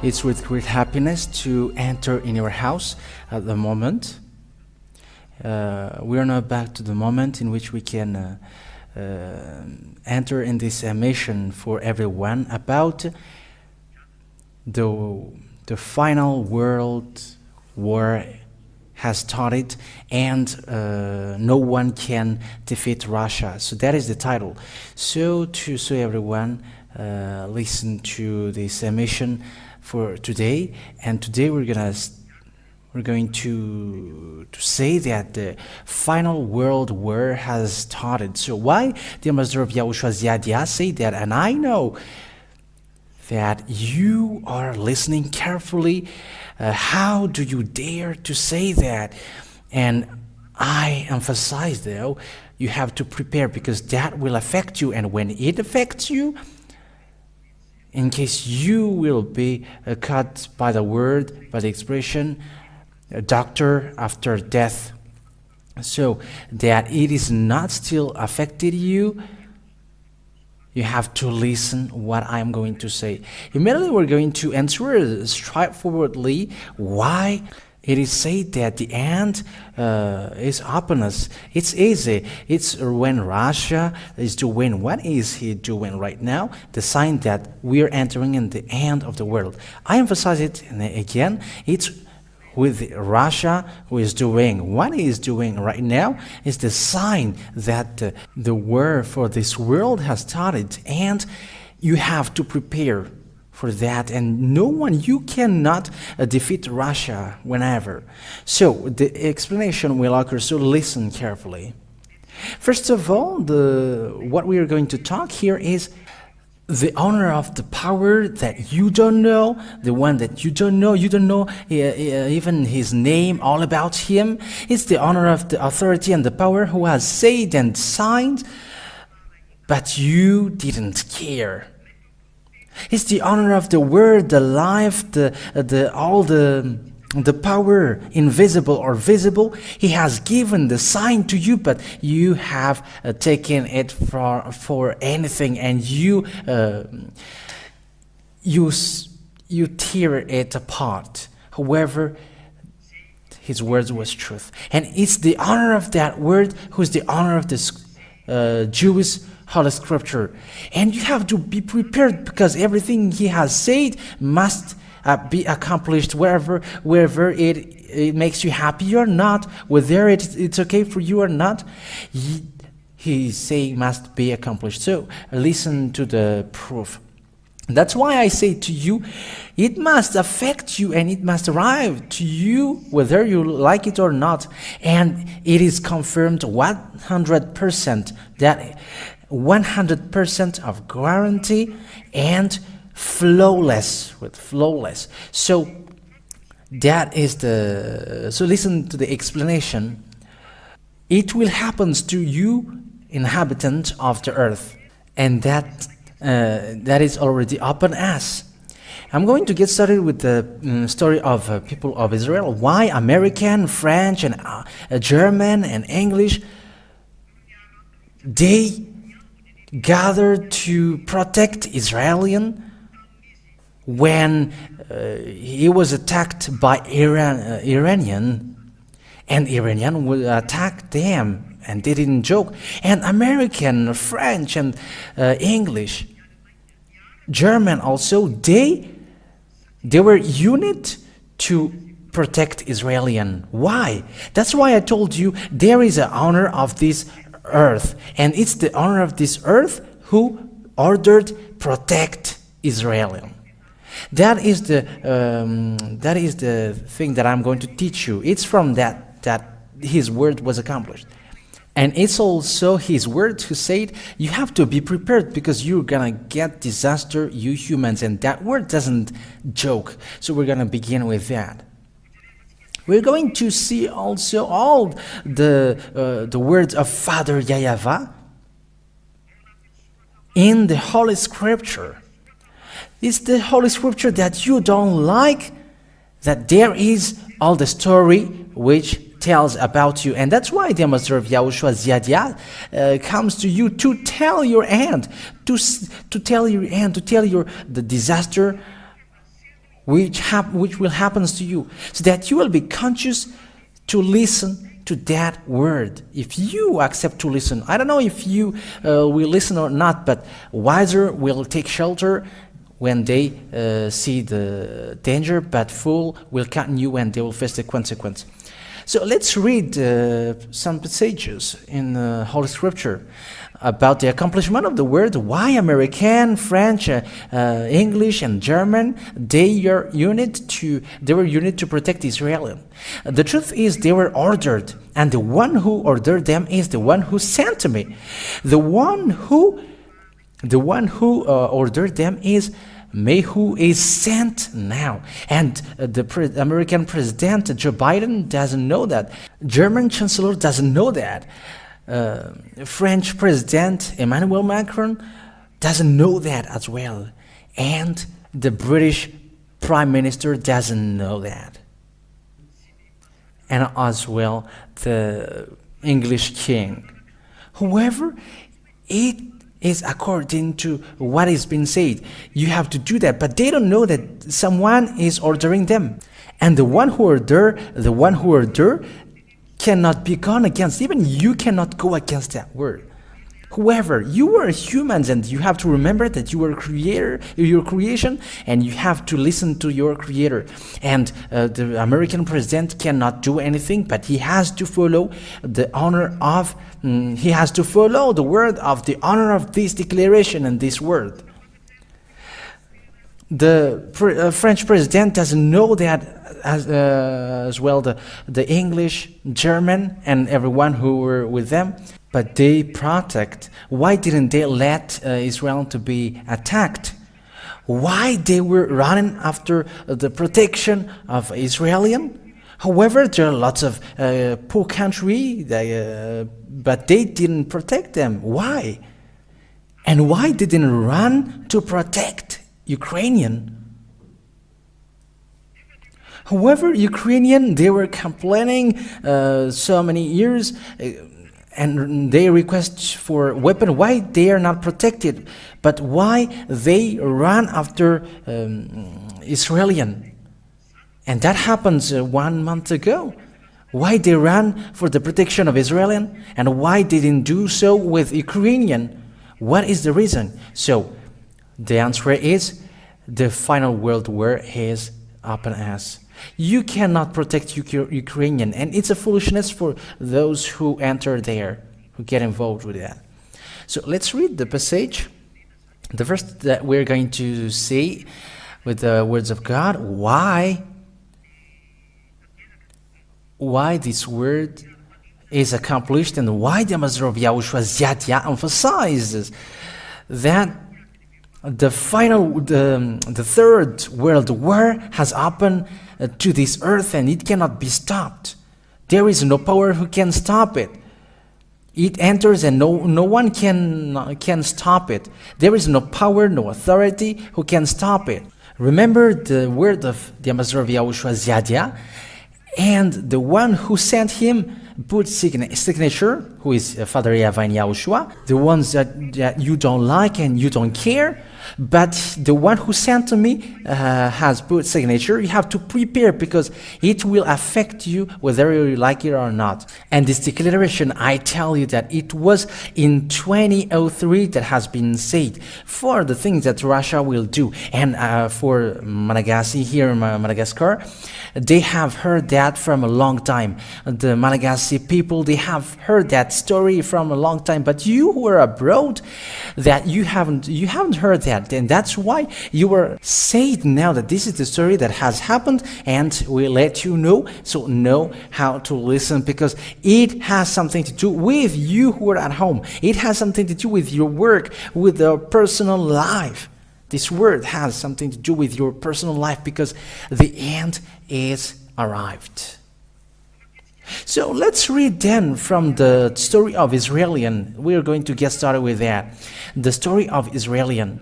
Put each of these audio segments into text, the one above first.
It's with great happiness to enter in your house at the moment. We are now back to the moment in which we can enter in this mission for everyone about the final world war has started and no one can defeat Russia. So that is the title. So everyone listen to this mission for today, and today we're going to say that the final world war has started. So why the ambassador of YAHOSHUAH say that? And I know that you are listening carefully. How do you dare to say that? And I emphasize, though, you have to prepare, because that will affect you, and when it affects you, in case you will be cut by the word, by the expression, doctor after death, so that it is not still affected you, you have to listen what I'm going to say. Immediately we're going to answer straightforwardly why it is said that the end is upon us. It's easy. It's when Russia is doing what is he doing right now, the sign that we are entering in the end of the world. I emphasize it again. It's with Russia who is doing what he is doing right now is the sign that the war for this world has started, and you have to prepare for that, and you cannot defeat Russia whenever. So the explanation will occur, so listen carefully. First of all, what we are going to talk here is the honor of the power that you don't know, the one that you don't know even his name, all about him. It's the honor of the authority and the power who has said and signed, but you didn't care. It's the honor of the word, the life, all the power, invisible or visible. He has given the sign to you, but you have taken it for anything, and you tear it apart. However, his words was truth, and it's the honor of that word who's the honor of this Jewish Holy Scripture, and you have to be prepared, because everything he has said must be accomplished wherever it makes you happy or not, whether it's okay for you or not. He say must be accomplished. So listen to the proof. That's why I say to you, it must affect you and it must arrive to you whether you like it or not. And it is confirmed 100% that 100% of guarantee and flawless. So that is so listen to the explanation. It will happen to you, inhabitant of the earth, and that is already upon us. I'm going to get started with the story of people of Israel. Why American, French, and German and English, they gathered to protect Israelian when he was attacked by Iranian, and Iranian would attack them, and they didn't joke. And American, French, and English, German also, they were unit to protect Israelian. Why? That's why I told you there is an honor of this earth, and it's the honor of this earth who ordered protect Israelian. That is the thing that I'm going to teach you. It's from that his word was accomplished, and it's also his word who said you have to be prepared, because you're gonna get disaster, you humans, and that word doesn't joke. So we're gonna begin with that. We're going to see also all the words of Father Yahweh in the Holy Scripture. It's the Holy Scripture that you don't like, that there is all the story which tells about you. And that's why the ambassador of YAHOSHUAH comes to you to tell your end, to tell the disaster which will happen to you, so that you will be conscious to listen to that word. If you accept to listen, I don't know if you will listen or not, but wiser will take shelter when they see the danger, but fool will continue and they will face the consequence. So let's read some passages in Holy Scripture about the accomplishment of the word. Why American, French, English, and German they were united to protect Israel. The truth is they were ordered, and the one who ordered them is the one who sent me. The one who ordered them is me, who is sent now. And the American President Joe Biden doesn't know that. German Chancellor doesn't know that. French President Emmanuel Macron doesn't know that as well. And the British Prime Minister doesn't know that. And as well the English King. However, it is according to what is being said. You have to do that, but they don't know that someone is ordering them. And the one who ordered cannot be gone against. Even you cannot go against that word. Whoever, you are humans, and you have to remember that you are your creation, and you have to listen to your creator. And the American president cannot do anything, but he has to follow the word of the honor of this declaration and this word. The French president doesn't know that as well, the English, German, and everyone who were with them. But they protect. Why didn't they let Israel to be attacked? Why they were running after the protection of Israelian? However, there are lots of poor country, but they didn't protect them. Why? And why didn't run to protect Ukrainian? However, Ukrainian, they were complaining so many years, and they request for weapon. Why they are not protected, but why they run after Israelian? And that happens 1 month ago. Why they ran for the protection of Israelian, and why they didn't do so with Ukrainian? What is the reason? So the answer is the final world war is upon us. You cannot protect Ukrainian, and it's a foolishness for those who enter there, who get involved with that. So let's read the passage. The first that we're going to see with the words of God, why this word is accomplished, and why the Ambassador of YAHOSHUAH emphasizes that the third world war has happened to this earth, and it cannot be stopped. There is no power who can stop it. It enters, and no one can stop it. There is no power, no authority who can stop it. Remember the word of the Ambassador of YAHOSHUAH, and the one who sent him put signature, who is Father Yahweh and YAHOSHUAH, the ones that you don't like and you don't care, but the one who sent me has put signature. You have to prepare, because it will affect you whether you like it or not. And this declaration, I tell you that it was in 2003 that has been said for the things that Russia will do. And for Malagasy, here in Madagascar, they have heard that from a long time. The Malagasy people, they have heard that story from a long time. But you who are abroad, that you haven't heard that. And that's why you were said now that this is the story that has happened, and we let you know, so know how to listen, because it has something to do with you who are at home. It has something to do with your work, with your personal life. This word has something to do with your personal life, because the end is arrived. So let's read then from the story of Israelian. We're going to get started with that. The story of Israelian.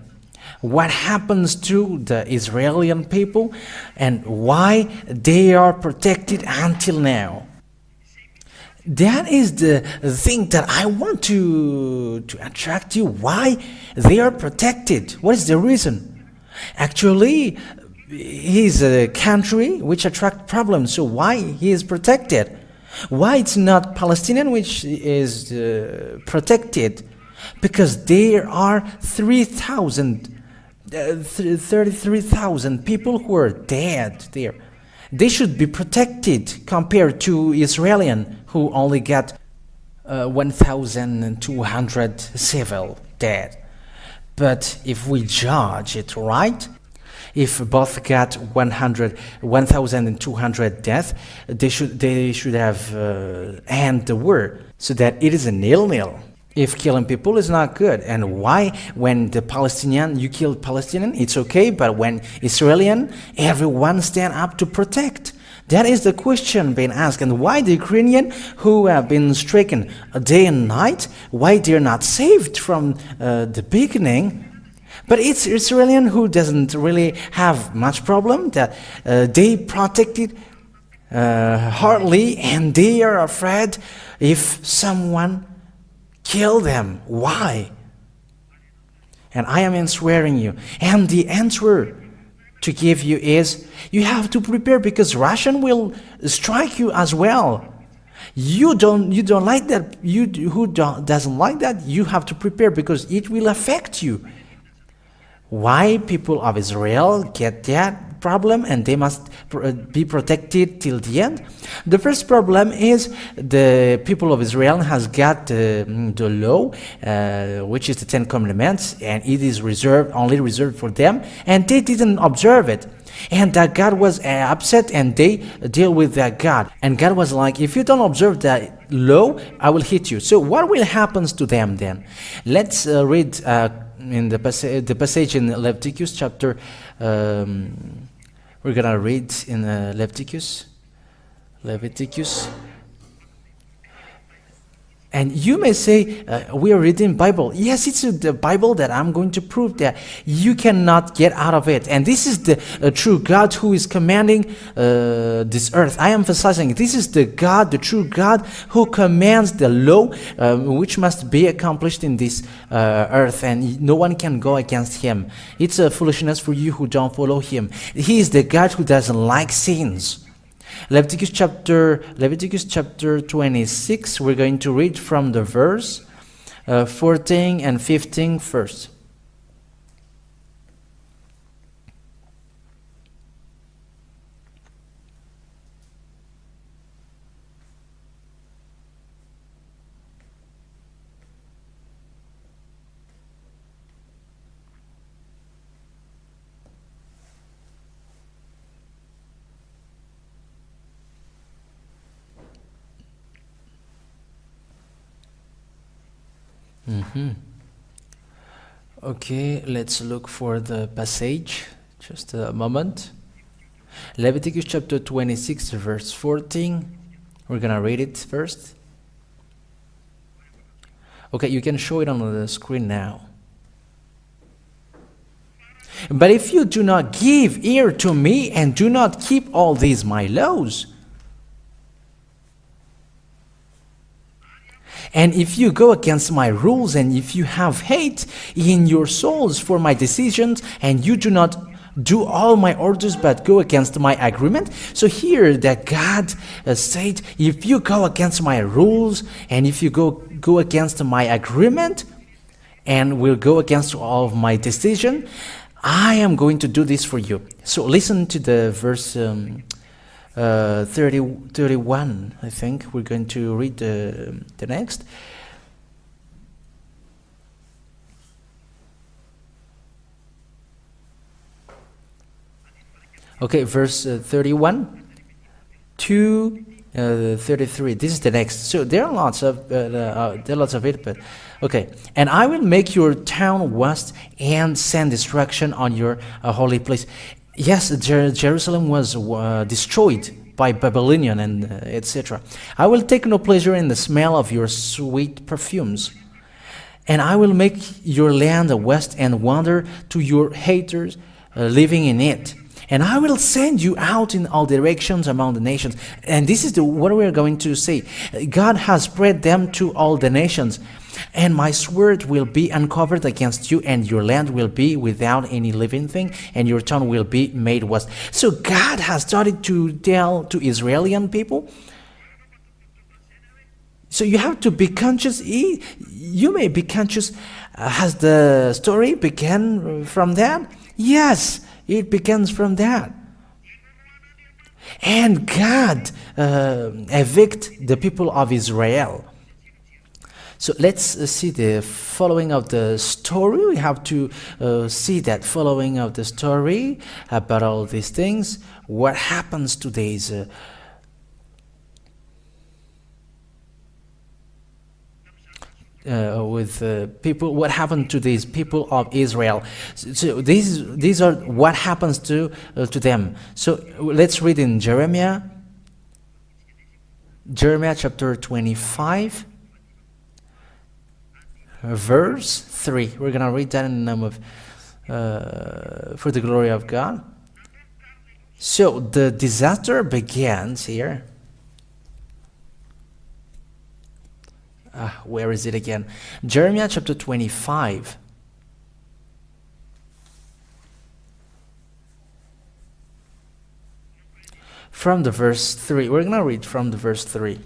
What happens to the Israeli people, and why they are protected until now. That is the thing that I want to attract you. Why they are protected? What is the reason? Actually, he's a country which attract problems. So why he is protected? Why it's not Palestinian which is protected? Because there are 33,000 people who are dead there. They should be protected compared to Israelian who only got 1,200 civil dead. But if we judge it right, if both got 1,200 deaths, they should have end the war, so that it is a nil-nil. If killing people is not good, and why when the Palestinian, you kill Palestinian, it's okay, but when Israelian, everyone stand up to protect. That is the question being asked. And why the Ukrainian who have been stricken day and night, why they're not saved from the beginning? But it's Israelian who doesn't really have much problem, that they protected hardly, and they are afraid if someone kill them. Why? And I am answering you. And the answer to give you is, you have to prepare, because Russian will strike you as well. You don't like that. You who doesn't like that, you have to prepare, because it will affect you. Why people of Israel get that problem and they must be protected till the end? The first problem is the people of Israel has got the law, which is the Ten Commandments, and it is only reserved for them, and they didn't observe it. And that God was upset, and they deal with that God. And God was like, if you don't observe that law, I will hit you. So what will happen to them then? Let's read in the passage in Leviticus chapter, we're gonna read in Leviticus. And you may say, we are reading Bible. Yes, it's the Bible that I'm going to prove that you cannot get out of it. And this is the true God who is commanding this earth. I am emphasizing, this is the God, the true God, who commands the law, which must be accomplished in this earth. And no one can go against him. It's a foolishness for you who don't follow him. He is the God who doesn't like sins. Leviticus chapter 26, we're going to read from the verse 14 and 15 first. Okay, let's look for the passage. Just a moment. Leviticus chapter 26, verse 14. We're gonna read it first. Okay, you can show it on the screen now. But if you do not give ear to me and do not keep all these my laws, and if you go against my rules, and if you have hate in your souls for my decisions, and you do not do all my orders but go against my agreement. So here that God said, if you go against my rules, and if you go against my agreement, and will go against all of my decision, I am going to do this for you. So listen to the verse 31, I think. We're going to read the next. Okay, verse 31 to 33. This is the next. So there are lots of it, but okay. And I will make your town waste and send destruction on your holy place. Yes, Jerusalem was destroyed by Babylonian and etc. I will take no pleasure in the smell of your sweet perfumes. And I will make your land a waste and wander to your haters living in it. And I will send you out in all directions among the nations. And this is what we're going to say. God has spread them to all the nations. And my sword will be uncovered against you, and your land will be without any living thing, and your town will be made waste. So God has started to tell to Israeli people, so you have to be conscious. You may be conscious. Has the story began from that? Yes, it begins from that. And God evict the people of Israel. So let's see the following of the story. We have to see that following of the story about all these things. What happens to these with people? What happened to these people of Israel? So these are what happens to them. So let's read in Jeremiah chapter 25. Verse 3. We're going to read that in the name of for the glory of God. So the disaster begins here. Where is it again? Jeremiah chapter 25. From the verse 3. We're going to read from the verse 3.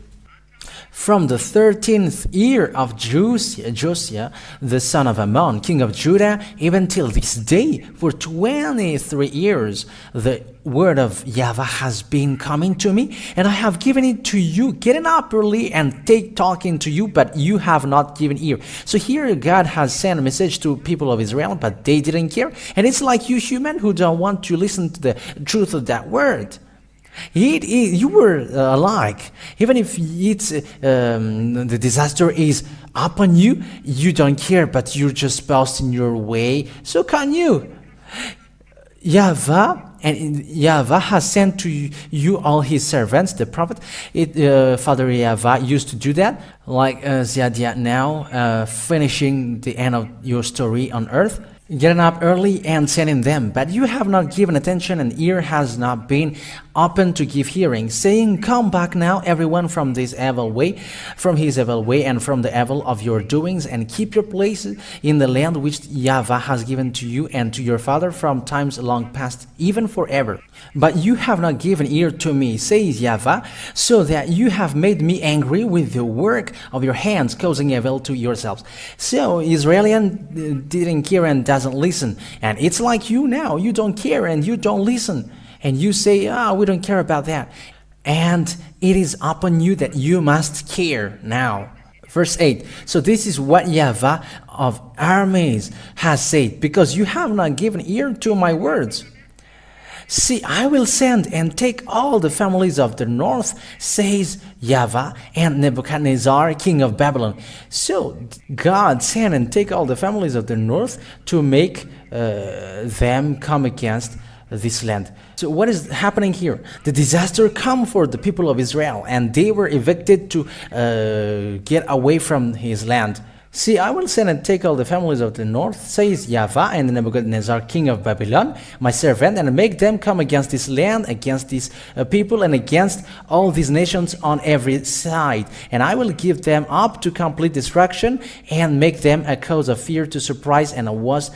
From the 13th year of Josiah, the son of Ammon, king of Judah, even till this day, for 23 years, the word of Yahweh has been coming to me, and I have given it to you, getting up early and talking to you, but you have not given ear. So here God has sent a message to people of Israel, but they didn't care. And it's like you human who don't want to listen to the truth of that word. You were alike. Even if it's the disaster is upon you, you don't care, but you're just passing your way. So can you? Yahweh has sent to you all his servants, the prophet. Father Yahweh used to do that, like Ziadia now, finishing the end of your story on earth. Getting up early and sending them, but you have not given attention, and ear has not been open to give hearing, saying, come back now, everyone, from this evil way, from his evil way, and from the evil of your doings, and keep your place in the land which Yahweh has given to you and to your father from times long past, even forever. But you have not given ear to me, says Yahweh, so that you have made me angry with the work of your hands, causing evil to yourselves. So Israelian didn't care and doesn't listen. And it's like you now. You don't care and you don't listen. And you say, we don't care about that. And it is upon you that you must care now. Verse 8. So this is what Yahweh of armies has said, because you have not given ear to my words. See, I will send and take all the families of the north, says Yahweh, and Nebuchadnezzar, king of Babylon. So God sent and take all the families of the north to make them come against this land. So what is happening here? The disaster come for the people of Israel, and they were evicted to get away from his land. See, I will send and take all the families of the north, says Yahweh, and Nebuchadnezzar, king of Babylon, my servant, and make them come against this land, against these people, and against all these nations on every side. And I will give them up to complete destruction, and make them a cause of fear, to surprise, and a worse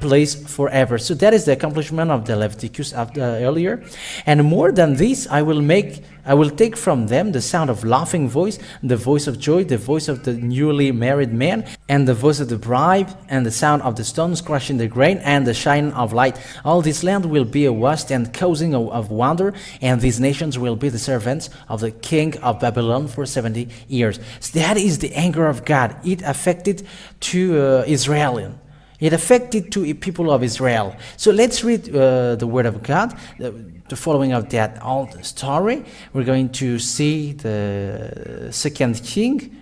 place forever. So that is the accomplishment of the Leviticus earlier. And more than this, I will take from them the sound of laughing voice, the voice of joy, the voice of the newly married man, and the voice of the bride, and the sound of the stones crushing the grain, and the shine of light. All this land will be a waste and causing of wonder, and these nations will be the servants of the king of Babylon for 70 years. So that is the anger of God. It affected to Israel. It affected to people of Israel. So let's read the word of God. The following of that old story, we're going to see the second king,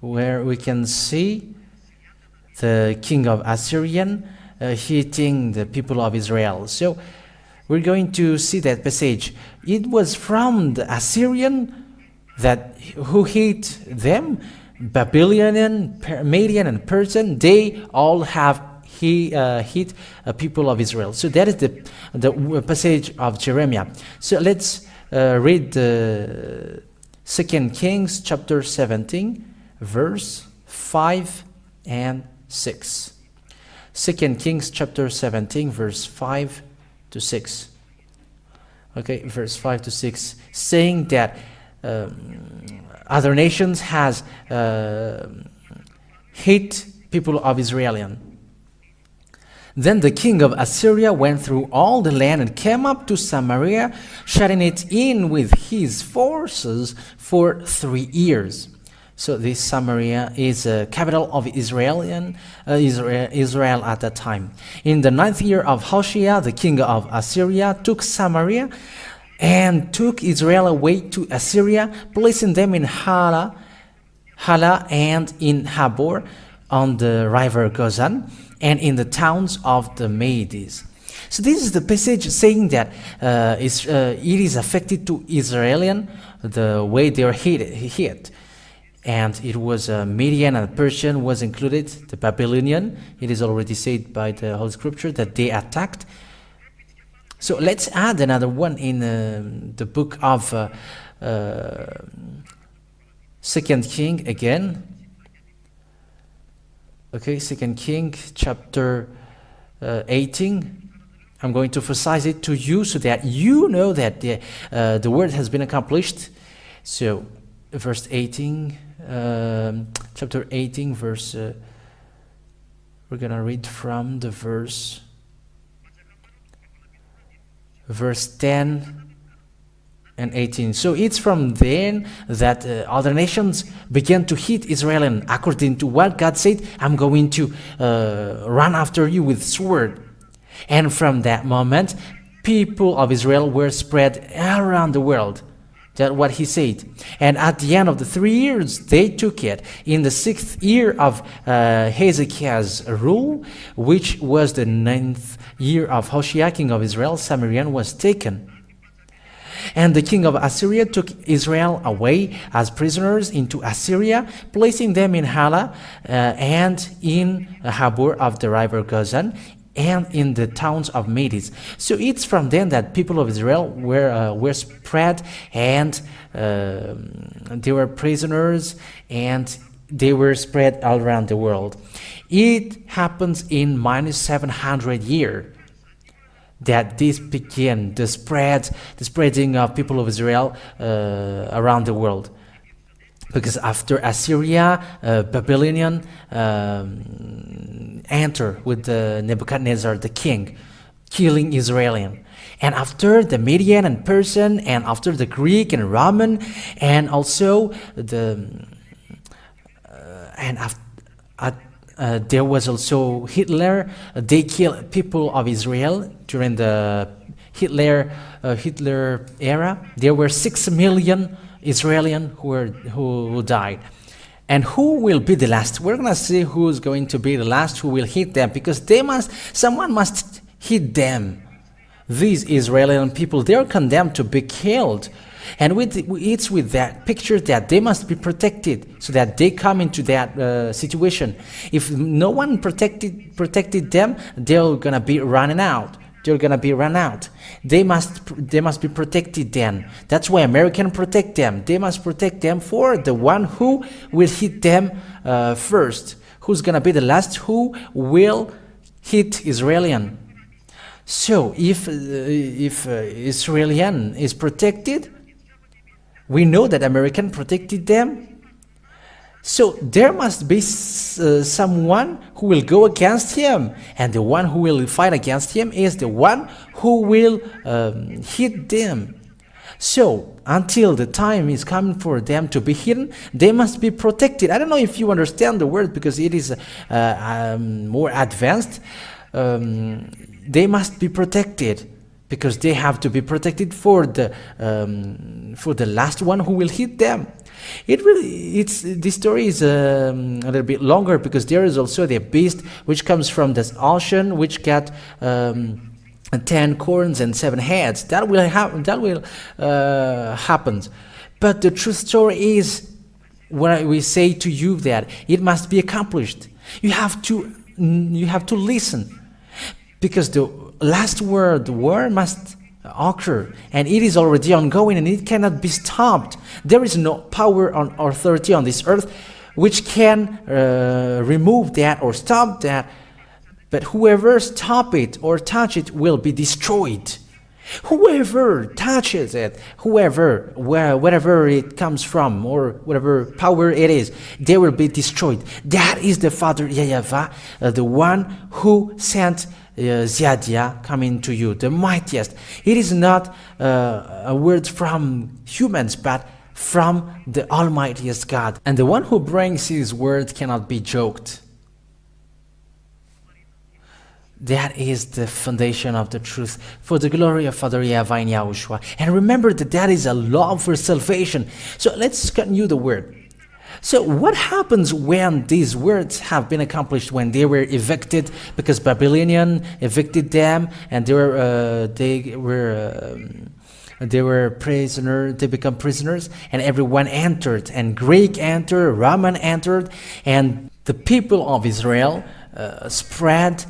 where we can see the king of Assyrian hitting the people of Israel. So we're going to see that passage. It was from the Assyrian that who hit them, Babylonian, Median, and Persian. They all have hit people of Israel. So that is the passage of Jeremiah. So let's read 2 Kings chapter 17, verse 5 and 6. 2 Kings chapter 17, verse 5 to 6. Okay, verse 5 to 6, saying that other nations has hate people of Israel. Then the king of Assyria went through all the land and came up to Samaria, shutting it in with his forces for 3 years. So this Samaria is a capital of Israel at that time. In the 9th year of YAHOSHUAH, the king of Assyria took Samaria and took Israel away to Assyria, placing them in Hala and in Habor on the river Gozan, and in the towns of the Medes. So this is the passage saying that it is affected to Israelian, the way they are hit. And it was Median and Persian was included, the Babylonian. It is already said by the Holy Scripture that they attacked. So let's add another one in the book of 2 King again. Okay, 2 King chapter 18. I'm going to emphasize it to you so that you know that the word has been accomplished. So verse 18, chapter 18, verse, we're going to read from the verse 10 and 18. So it's from then that other nations began to hit Israel, and according to what God said, I'm going to run after you with sword. And from that moment, people of Israel were spread around the world. That's what he said. And at the end of the 3 years, they took it. In the 6th year of Hezekiah's rule, which was the 9th year of YAHOSHUAH, king of Israel, Samaria was taken. And the king of Assyria took Israel away as prisoners into Assyria, placing them in Hala and in Habor of the river Gozan, and in the towns of Medes. So it's from then that people of Israel were spread, and they were prisoners, and they were spread all around the world. It happens in minus 700 years that this began, the spreading of people of Israel around the world. Because after Assyria, Babylonian enter with Nebuchadnezzar the king, killing Israelian. And after the Median and Persian, and after the Greek and Roman, and also there was also Hitler. They killed people of Israel during the Hitler era. There were 6 million Israelis who died. And who will be the last? We're gonna see who's going to be the last who will hit them, because someone must hit them. These Israeli people, they are condemned to be killed. And it's with that picture that they must be protected, so that they come into that situation. If no one protected them, they're gonna be running out. They're gonna be run out. They must be protected then. That's why Americans protect them. They must protect them for the one who will hit them first. Who's gonna be the last who will hit Israelian? So if Israelian is protected, we know that American protected them. So there must be someone who will go against him, and the one who will fight against him is the one who will hit them. So until the time is coming for them to be hidden, they must be protected. I don't know if you understand the word, because it is more advanced. They must be protected, because they have to be protected for the last one who will hit them. This story is a little bit longer, because there is also the beast which comes from this ocean, which got 10 corns and 7 heads. That will happen. But the true story is what we say to you, that it must be accomplished. You have to listen, because the last word must occur, and it is already ongoing, and it cannot be stopped. There is no power or authority on this earth which can remove that or stop that, but whoever stop it or touch it will be destroyed. Whoever touches it, wherever it comes from, or whatever power it is, they will be destroyed. That is the Father Yahweh, the one who sent Ziadia coming to you, the mightiest. It is not a word from humans, but from the Almightiest God. And the one who brings his word cannot be joked. That is the foundation of the truth, for the glory of Father Yahweh in YAHOSHUAH. And remember that is a law for salvation. So let's continue the word. So what happens when these words have been accomplished, when they were evicted, because Babylonian evicted them, and they were prisoners, they become prisoners, and everyone entered, and Greek entered, Roman entered, and the people of Israel spread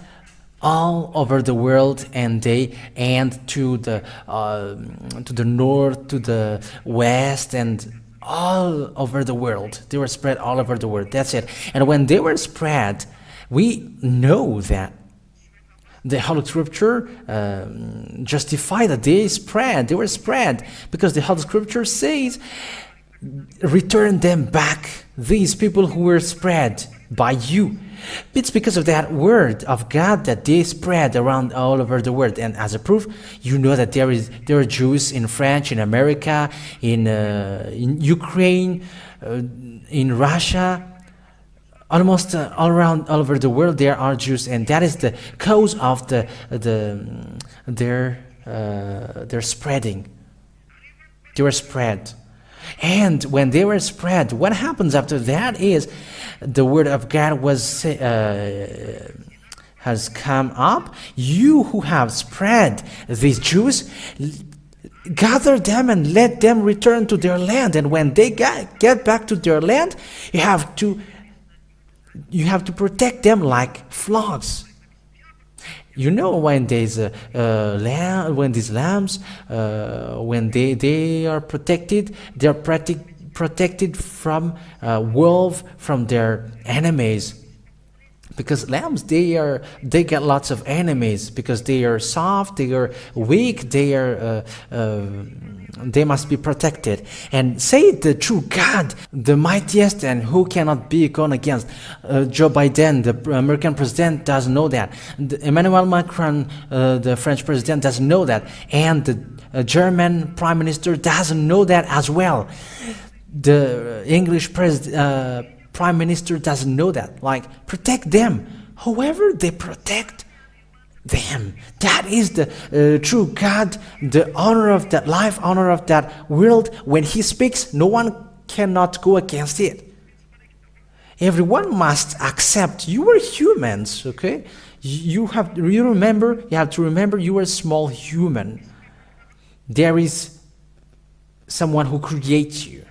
all over the world, and to the north, to the west, and all over the world. They were spread all over the world. That's it. And when they were spread, we know that the Holy Scripture justify that they were spread, because the Holy Scripture says, return them back, these people who were spread by you. It's because of that word of God that they spread around all over the world. And as a proof, you know that there are Jews in France, in America, in Ukraine, in Russia, almost all over the world there are Jews, and that is the cause of their spreading. They were spread. And when they were spread, what happens after that is the word of God has come up. You who have spread these Jews, gather them and let them return to their land. And when they get back to their land, you have to protect them like flocks. You know, when there's when these lambs, when they are protected, they are protected from wolves, from their enemies. Because lambs, they get lots of enemies, because they are soft, they are weak, they must be protected. And say the true God, the mightiest, and who cannot be gone against. Joe Biden, the American president, doesn't know that. Emmanuel Macron, the French president, doesn't know that. And the German prime minister doesn't know that as well. The English prime minister doesn't know that. Like, protect them. However, they protect them. That is the true God, the honor of that life, honor of that world. When he speaks, no one cannot go against it. Everyone must accept. You are humans, okay? You have to remember you are a small human. There is someone who creates you.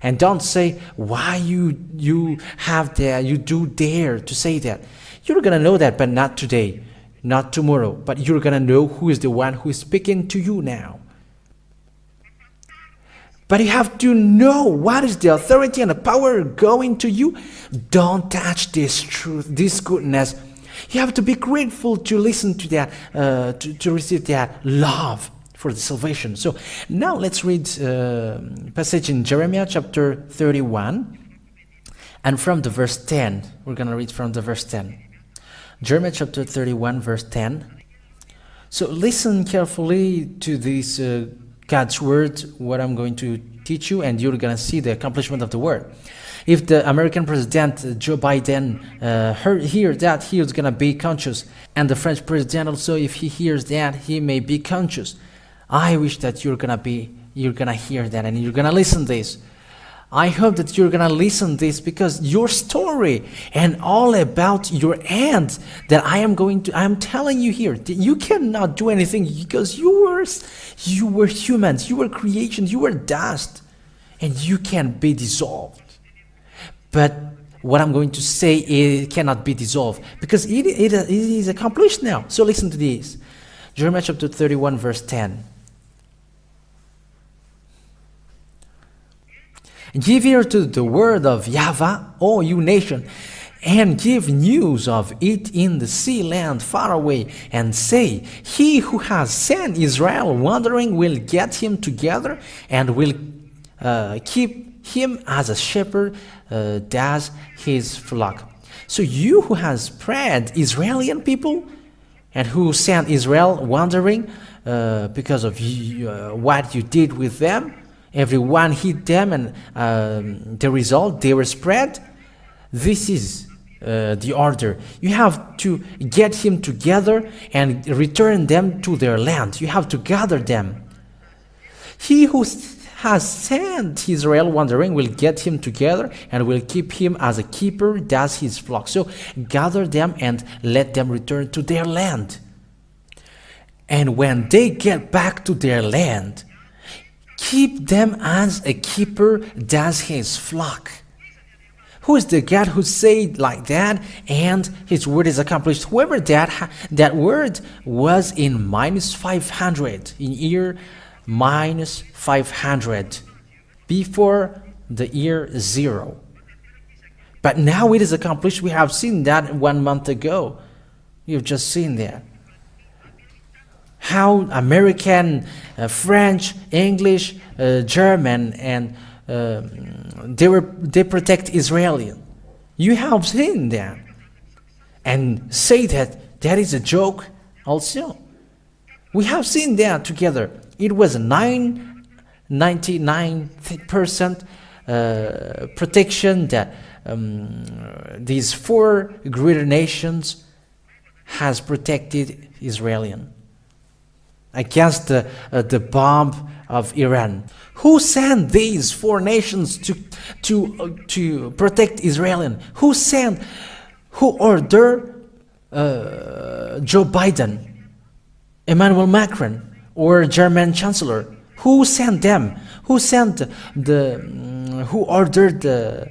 And don't say why you do dare to say that. You're gonna know that, but not today, not tomorrow. But you're gonna know who is the one who is speaking to you now. But you have to know what is the authority and the power going to you. Don't touch this truth, this goodness. You have to be grateful to listen to that, to receive that love for the salvation. So now let's read passage in Jeremiah chapter 31, and from the verse 10. We're going to read from the verse 10. Jeremiah chapter 31 verse 10. So listen carefully to this God's word, what I'm going to teach you, and you're going to see the accomplishment of the word. If the American president Joe Biden hears that, he is going to be conscious, and the French president also, if he hears that, he may be conscious. I wish that you're gonna hear that, and you're gonna listen this. I hope that you're gonna listen this, because your story and all about your end that I'm telling you here, that you cannot do anything, because you were humans, you were creations, you were dust, and you can be dissolved. But what I'm going to say, it cannot be dissolved, because it is accomplished now. So listen to this. Jeremiah chapter 31 verse 10. Give ear to the word of Yahweh, O you nation, and give news of it in the sea land far away, and say, He who has sent Israel wandering will get him together, and will keep him as a shepherd does his flock. So you who has spread Israeli people, and who sent Israel wandering because of what you did with them, everyone hit them, and the result, they were spread. This is the order. You have to get him together and return them to their land. You have to gather them. He who has sent Israel wandering will get him together and will keep him as a keeper does his flock. So gather them and let them return to their land. And when they get back to their land, keep them as a keeper does his flock. Who is the God who said like that, and his word is accomplished? Whoever that word was in minus 500, in year minus 500, before the year 0. But now it is accomplished. We have seen that 1 month ago. You've just seen that. How American, French, English, German, and they protect Israeli. You have seen that, and say that that is a joke. Also, we have seen that together. It was 99% protection that these 4 greater nations has protected Israeli against the bomb of Iran. Who sent these 4 nations to protect Israel? Who ordered Joe Biden, Emmanuel Macron, or German Chancellor? Who sent them? Who ordered the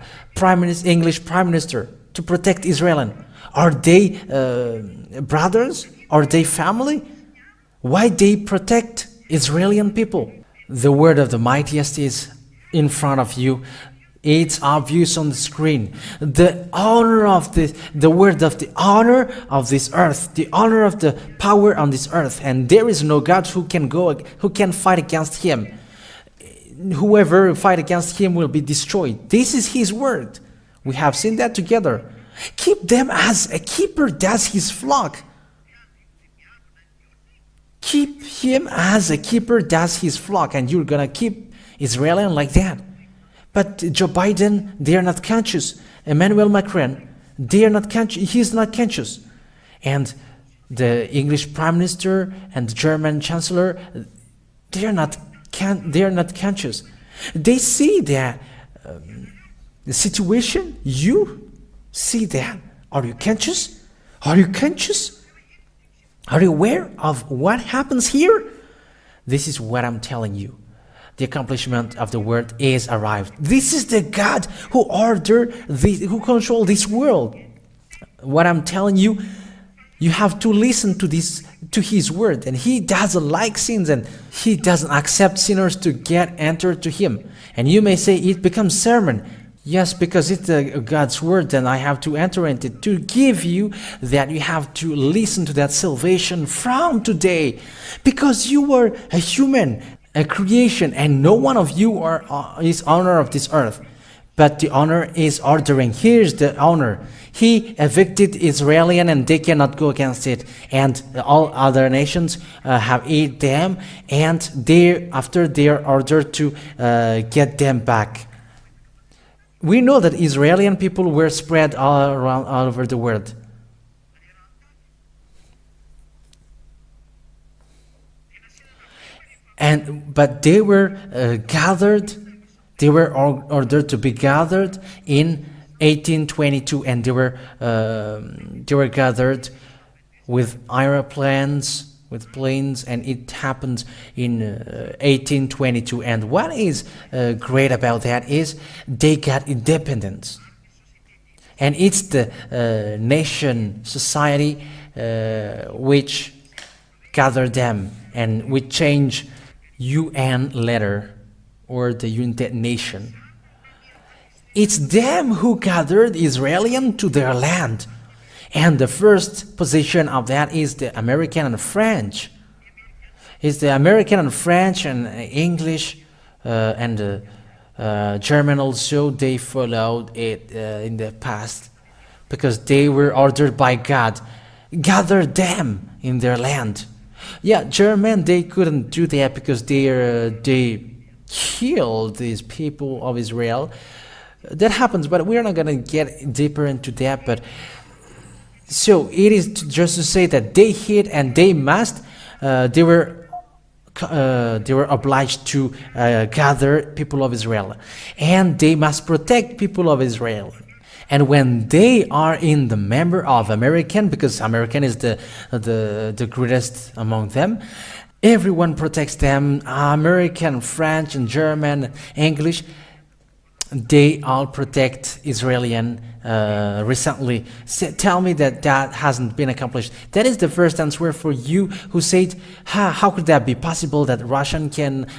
English Prime Minister to protect Israel? Are they brothers? Are they family? Why they protect Israeli people? The word of the mightiest is in front of you. It's obvious on the screen. The honor of the word of the honor of this earth, the honor of the power on this earth, and there is no God who can fight against him. Whoever fight against him will be destroyed. This is his word. We have seen that together. Keep them as a keeper does his flock. Keep him as a keeper does his flock, and you're gonna keep Israel like that. But Joe Biden, they are not conscious. Emmanuel Macron, they are not conscious. He's not conscious. And the English Prime Minister and the German Chancellor, they are not conscious. They see that the situation. You see that. Are you conscious? Are you conscious? Are you aware of what happens here? This is what I'm telling you. The accomplishment of the word is arrived. This is the God who who controls this world. What I'm telling you, you have to listen to his word, and he doesn't like sins, and he doesn't accept sinners to enter to him. And you may say it becomes sermon. Yes, because it's God's word, then I have to enter into it to give you that you have to listen to that salvation from today, because you are a human, a creation, and no one of you is owner of this earth, but the owner is ordering. Here's the owner. He evicted Israeli, and they cannot go against it, and all other nations have eaten them, and after they are ordered to get them back. We know that Israeli people were spread all over the world. But they were gathered. They were ordered to be gathered in 1822, and they were gathered with aeroplanes, with planes, and it happened in 1822. And what is great about that is they got independence, and it's the nation society which gather them, and we change UN letter or the United Nation. It's them who gathered Israelians to their land. And the first position of that is the American and French. It's the American and French and English and German also. They followed it in the past because they were ordered by God. Gather them in their land. Yeah, German, they couldn't do that because they killed these people of Israel. That happens, but we're not going to get deeper into that. But so it is just to say that they hid and they must. They were obliged to gather people of Israel, and they must protect people of Israel. And when they are in the member of American, because American is the greatest among them, everyone protects them. American, French, and German, English. They all protect Israelian recently. Tell me that hasn't been accomplished. That is the first answer for you who said, how could that be possible that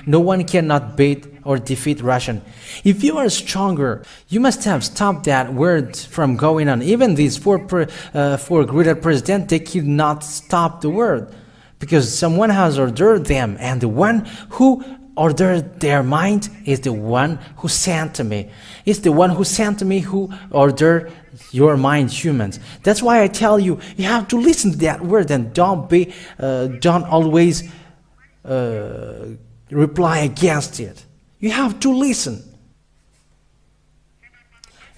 no one cannot beat or defeat Russian? If you are stronger, you must have stopped that word from going on. Even these four greater presidents, they could not stop the word because someone has ordered them, and the one who ordered their mind is the one who sent me. It's the one who sent me who ordered your mind, humans. That's why I tell you, you have to listen to that word and don't always reply against it. You have to listen.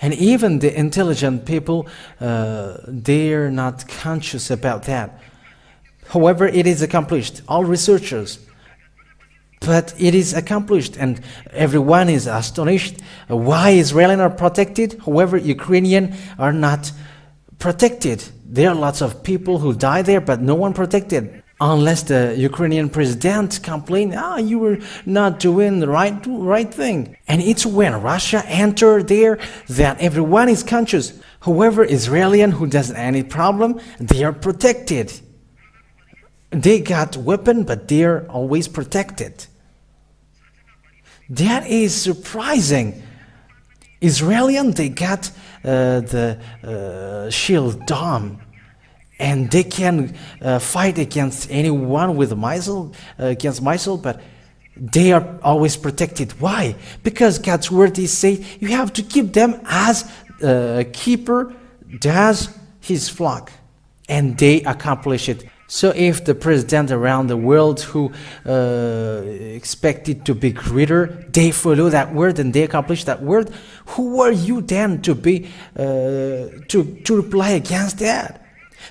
And even the intelligent people, they're not conscious about that. However, it is accomplished. All researchers. But it is accomplished, and everyone is astonished why Israelis are protected. However, Ukrainians are not protected. There are lots of people who die there, but no one protected. Unless the Ukrainian president complained, you were not doing the right thing. And it's when Russia entered there that everyone is conscious. However, Israelis who doesn't have any problem, they are protected. They got weapon, but they're always protected. That is surprising. Israelis, they got the shield dome, and they can fight against anyone with missile, but they are always protected. Why? Because God's word is saying you have to keep them as a keeper does his flock, and they accomplish it. So if the president around the world who expected to be greater, they follow that word and they accomplish that word, who are you then to be to reply against that?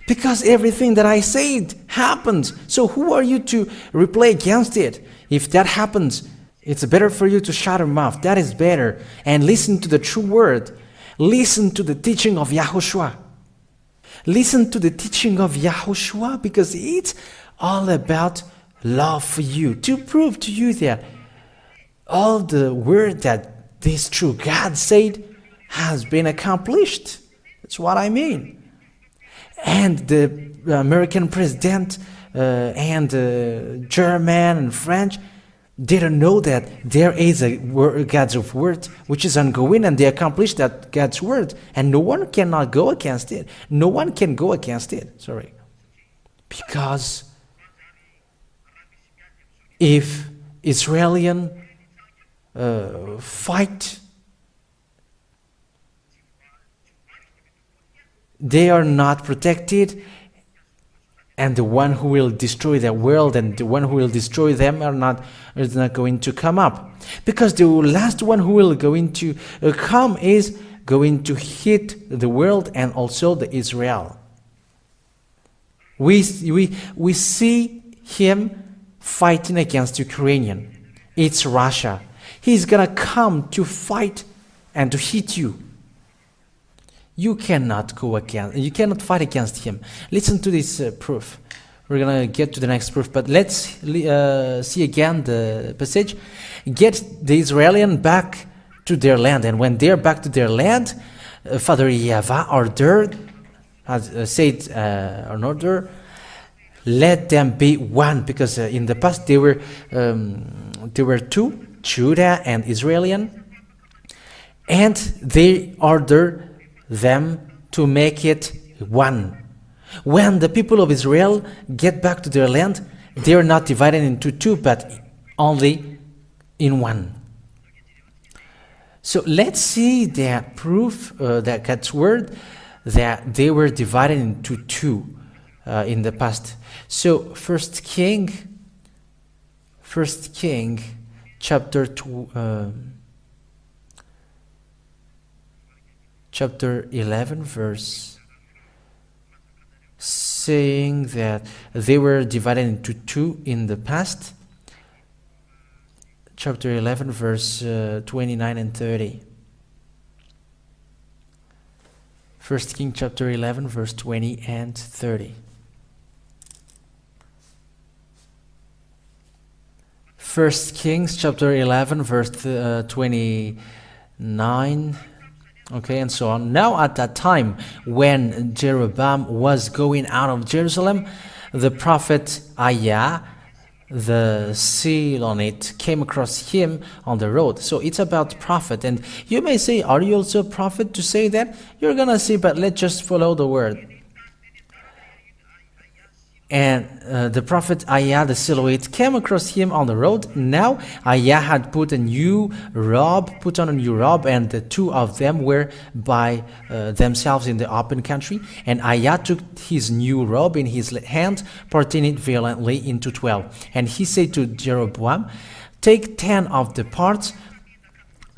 Because everything that I said happens. So who are you to reply against it? If that happens, it's better for you to shut your mouth. That is better. And listen to the true word. Listen to the teaching of YAHOSHUAH. Listen to the teaching of YAHOSHUAH, because it's all about love for you, to prove to you that all the word that this true God said has been accomplished. That's what I mean. And the American president and German and French didn't know that there is a God's word which is ongoing, and they accomplished that God's word, and no one cannot go against it. No one can go against it. Sorry, because if Israelis fight, they are not protected. And the one who will destroy the world and the one who will destroy them is not going to come up. Because the last one who will going to come is going to hit the world and also the Israel. We see him fighting against Ukrainian. It's Russia. He's going to come to fight and to hit you. You cannot fight against him. Listen to this proof. We're going to get to the next proof, but let's see again the passage. Get the Israelis back to their land, and when they're back to their land, Father Yahweh ordered, has said an order, let them be one, because in the past there were two, Judah and Israel, and they ordered them to make it one. When the people of Israel get back to their land, they are not divided into two, but only in one. So let's see that proof, that God's word, that they were divided into two in the past. So First King chapter 11 verse, saying that they were divided into two in the past. Chapter 11 verse 29 and 30. First King chapter 11 verse 20 and 30. First Kings chapter 11 verse 29, okay, and so on. Now at that time when Jeroboam was going out of Jerusalem, the prophet YAHOSHUAH the Silonite came across him on the road. So it's about prophet, and you may say, are you also a prophet to say that? You're gonna see, but let's just follow the word. And the prophet YAHOSHUAH the Silonite came across him on the road. Now YAHOSHUAH had put on a new robe, and the two of them were by themselves in the open country. And YAHOSHUAH took his new robe in his hand, parting it violently into 12. And he said to Jeroboam, take 10 of the parts,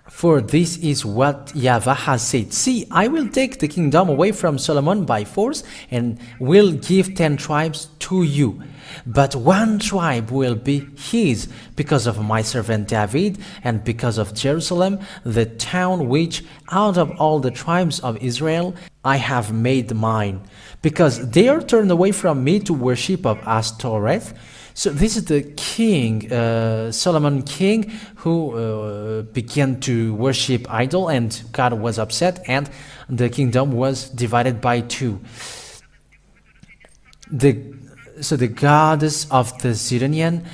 for this is what Yahweh has said. See, I will take the kingdom away from Solomon by force, and will give 10 tribes to you. But one tribe will be his, because of my servant David, and because of Jerusalem, the town which out of all the tribes of Israel I have made mine, because they are turned away from me to worship of Ashtoreth. So this is the king, Solomon king, who began to worship idol, and God was upset, and the kingdom was divided by two. So the goddess of the Zidonian,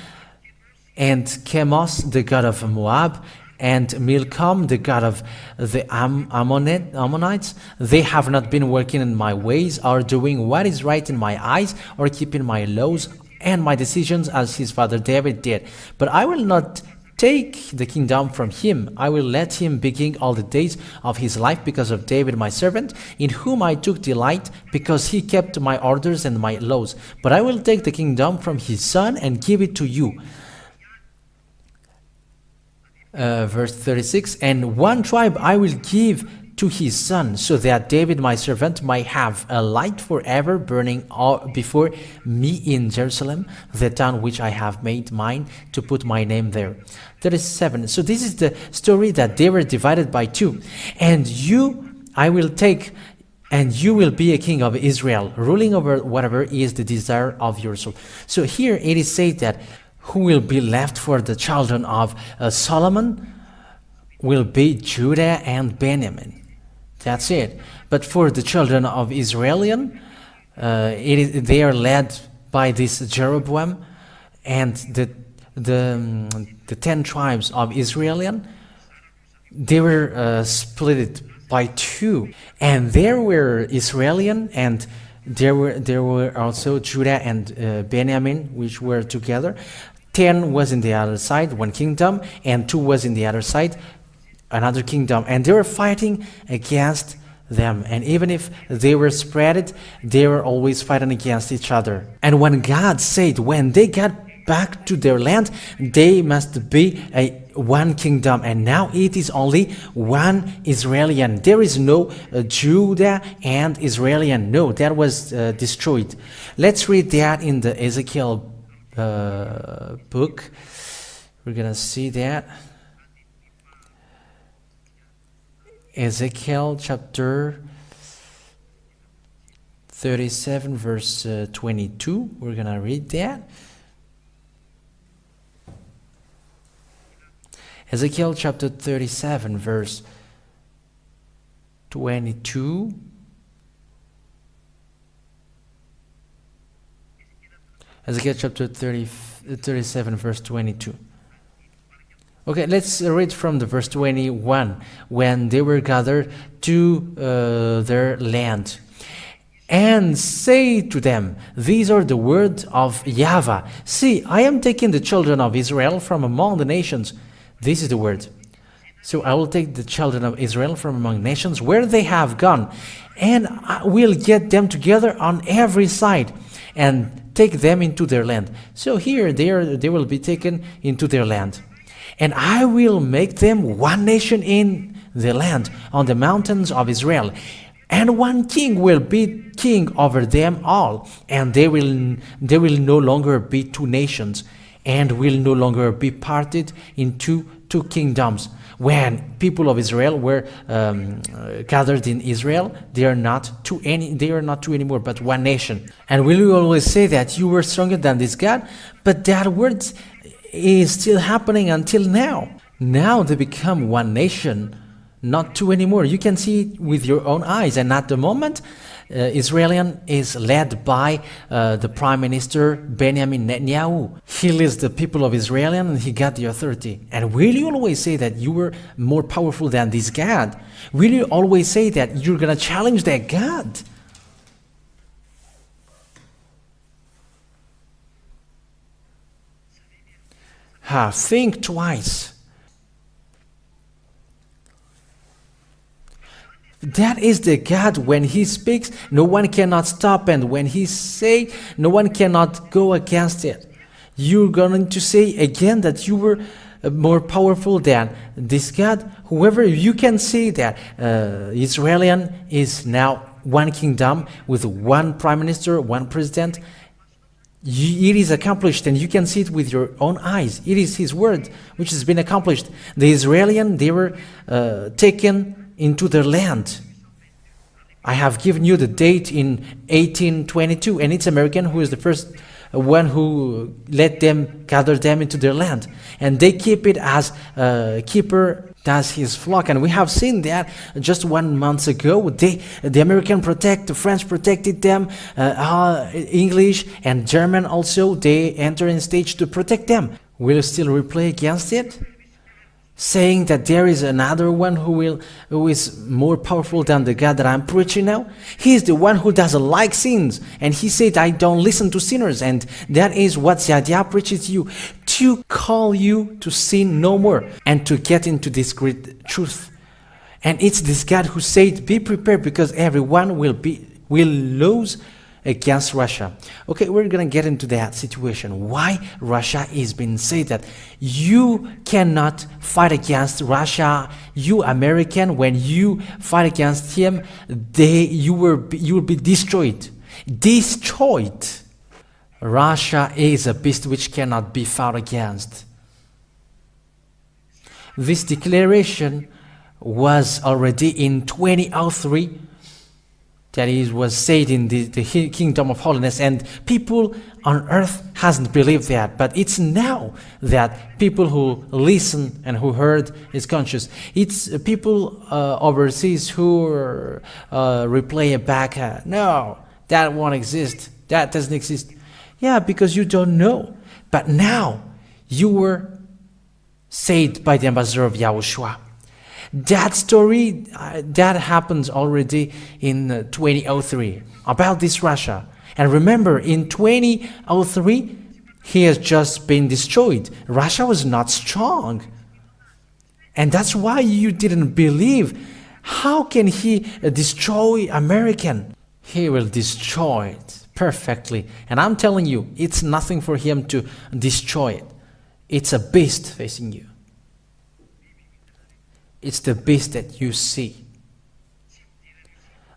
and Chemosh, the god of Moab, and Milcom, the god of the Ammonites, they have not been working in my ways, or doing what is right in my eyes, or keeping my laws and my decisions as his father David did. But I will not take the kingdom from him. I will let him be king all the days of his life, because of David my servant, in whom I took delight, because he kept my orders and my laws. But I will take the kingdom from his son and give it to you. Verse 36, and one tribe I will give to his son, so that David my servant might have a light forever burning before me in Jerusalem, the town which I have made mine, to put my name there. 37. So this is the story, that they were divided by two. And you I will take, and you will be a king of Israel, ruling over whatever is the desire of your soul. So here it is said that who will be left for the children of Solomon will be Judah and Benjamin. That's it. But for the children of Israel, they are led by this Jeroboam, and the 10 tribes of Israel, they were split by two, and there were Israelian, and there were also Judah and Benjamin, which were together. 10 was in the other side, one kingdom, and 2 was in the other side, another kingdom, and they were fighting against them. And even if they were spread, they were always fighting against each other. And when God said, when they got back to their land, they must be one kingdom, and now it is only one Israelian. There is no Judah and Israelian. No, that was destroyed. Let's read that in the Ezekiel book. We're gonna see that. Ezekiel chapter 37 verse 22. We're gonna read that. Ezekiel chapter 37 verse 22. Ezekiel chapter 37, verse 22. Okay, let's read from the verse 21. When they were gathered to their land. And say to them, these are the words of Yahweh. See, I am taking the children of Israel from among the nations. This is the word. So I will take the children of Israel from among nations where they have gone, and I will get them together on every side and take them into their land. So here they will be taken into their land. And I will make them one nation in the land, on the mountains of Israel. And one king will be king over them all, and they will no longer be two nations, and will no longer be parted into two kingdoms. When people of Israel were gathered in Israel, they are not two anymore, but one nation. And will you always say that you were stronger than this God? But that word is still happening until now. Now they become one nation, not two anymore. You can see it with your own eyes. And at the moment, Israel is led by the Prime Minister Benjamin Netanyahu. He leads the people of Israel and he got the authority. And will you always say that you were more powerful than this God? Will you always say that you're going to challenge that God? Think twice. That is the God. When he speaks, no one cannot stop, and when he say, no one cannot go against it. You're going to say again that you were more powerful than this God. However, you can see that Israel is now one kingdom with one prime minister, one president. It is accomplished, and you can see it with your own eyes. It is his word which has been accomplished. The Israelians, they were taken into their land. I have given you the date in 1822, and it's American who is the first one who let them gather them into their land, and they keep it as a keeper does his flock. And we have seen that just 1 month ago. The American protect, the French protected them, English and German also, they enter in stage to protect them. Will you still replay against it, saying that there is another one who is more powerful than the God that I'm preaching now? He is the one who doesn't like sins, and he said, I don't listen to sinners. And that is what Yahweh preaches you, to call you to sin no more and to get into this great truth. And it's this God who said, be prepared, because everyone will lose against Russia. Okay, we're going to get into that situation. Why Russia is being said that you cannot fight against Russia. You American, when you fight against him, you will be destroyed. Destroyed. Russia is a beast which cannot be fought against. This declaration was already in 2003. That it was said in the kingdom of holiness, and people on earth hasn't believed that. But it's now that people who listen and who heard is conscious. It's people overseas who replay it back. No, that won't exist. That doesn't exist. Yeah, because you don't know. But now you were saved by the ambassador of YAHOSHUAH. That story, that happens already in 2003 about this Russia. And remember, in 2003, he has just been destroyed. Russia was not strong. And that's why you didn't believe. How can he destroy American? He will destroy it perfectly. And I'm telling you, it's nothing for him to destroy it. It's a beast facing you. It's the beast that you see.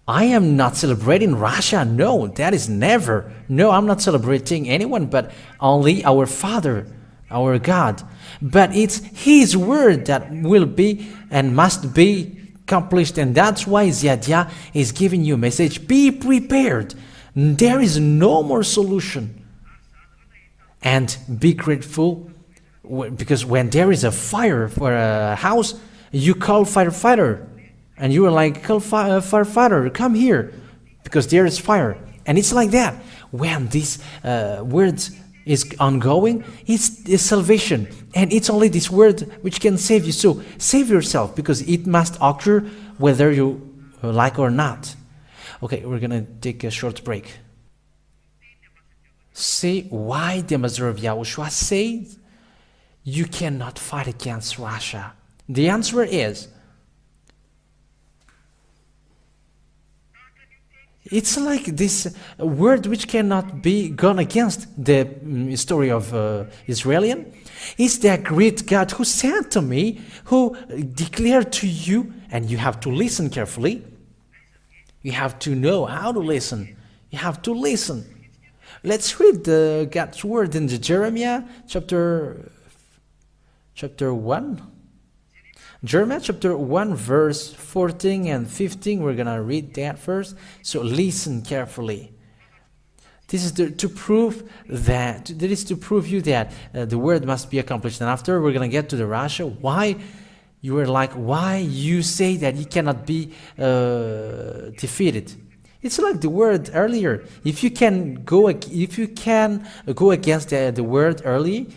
I am not celebrating Russia. No, that is never. No, I'm not celebrating anyone, but only our Father, our God. But it's His word that will be and must be accomplished. And that's why Ziadia is giving you a message. Be prepared. There is no more solution. And be grateful, because when there is a fire for a house, you call firefighter, and you are like, call firefighter, come here, because there is fire. And it's like that. When this word is ongoing, it's salvation. And it's only this word which can save you. So save yourself, because it must occur whether you like or not. Okay, we're going to take a short break. See why the ambassador of Yahushua said you cannot fight against Russia. The answer is, it's like this word which cannot be gone against. The story of Israelian is the great God who said to me, who declared to you, and you have to listen carefully. You have to know how to listen. You have to listen. Let's read God's word in the Jeremiah chapter 1. Jeremiah chapter 1 verse 14 and 15. We're going to read that first. So listen carefully. This is to prove you that the word must be accomplished. And after we're going to get to the Russia, why you say that you cannot be defeated. It's like the word earlier. If you can go against the word early,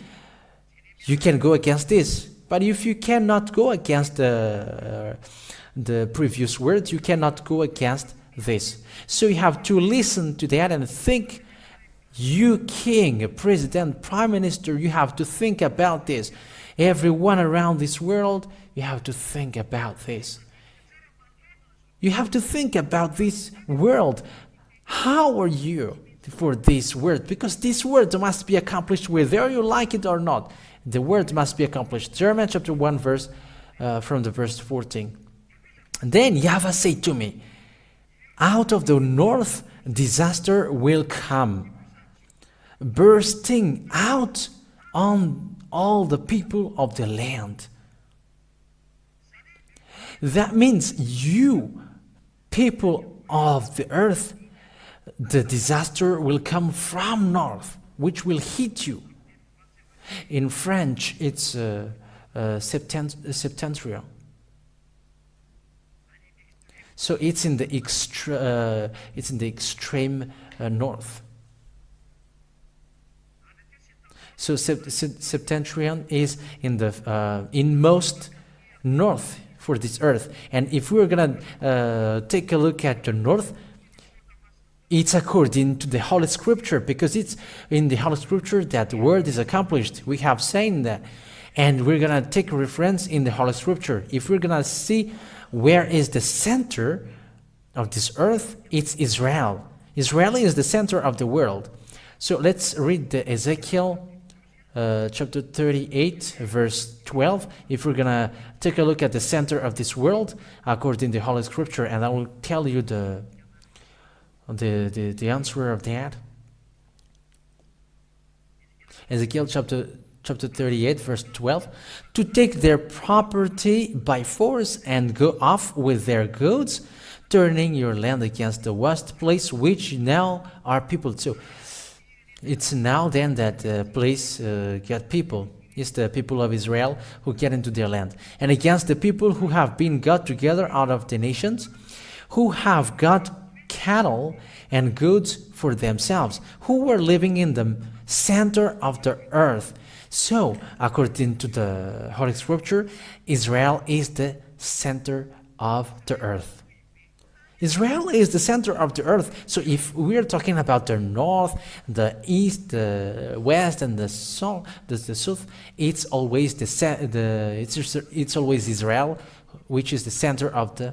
you can go against this. But if you cannot go against the previous words, you cannot go against this. So you have to listen to that and think. You king, president, prime minister, you have to think about this. Everyone around this world, you have to think about this. You have to think about this world. How are you for this word? Because this word must be accomplished whether you like it or not. The word must be accomplished. Jeremiah chapter 1 verse from the verse 14. Then Yahweh said to me, out of the north disaster will come, bursting out on all the people of the land. That means you, people of the earth, the disaster will come from north, which will hit you. In French, it's septentrion. So it's in the extreme north. So septentrion is in the inmost north for this earth. And if we're gonna take a look at the north, it's according to the Holy Scripture, because it's in the Holy Scripture that the word is accomplished. We have seen that. And we're going to take a reference in the Holy Scripture. If we're going to see where is the center of this earth, it's Israel. Israel is the center of the world. So let's read the Ezekiel chapter 38, verse 12. If we're going to take a look at the center of this world, according to the Holy Scripture, and I will tell you the answer of that. Ezekiel chapter 38 verse 12, to take their property by force and go off with their goods, turning your land against the west place which now are people. So it's now then that the place get people. It's the people of Israel who get into their land, and against the people who have been got together out of the nations, who have got cattle and goods for themselves, who were living in the center of the earth. So, according to the Holy Scripture, Israel is the center of the earth. Israel is the center of the earth. So if we're talking about the north, the east, the west, and the south, it's always it's always Israel, which is the center of the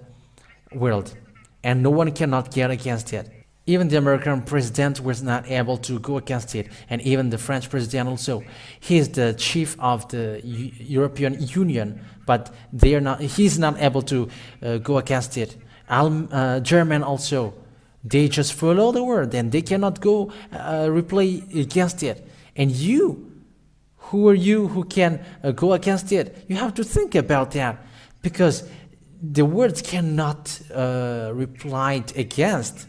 world. And no one cannot get against it. Even the American president was not able to go against it, and even the French president also. He is the chief of the European Union, but he's not able to go against it. German also, they just follow the word, and they cannot go reply against it. And you, who are you who can go against it? You have to think about that, because the words cannot reply against.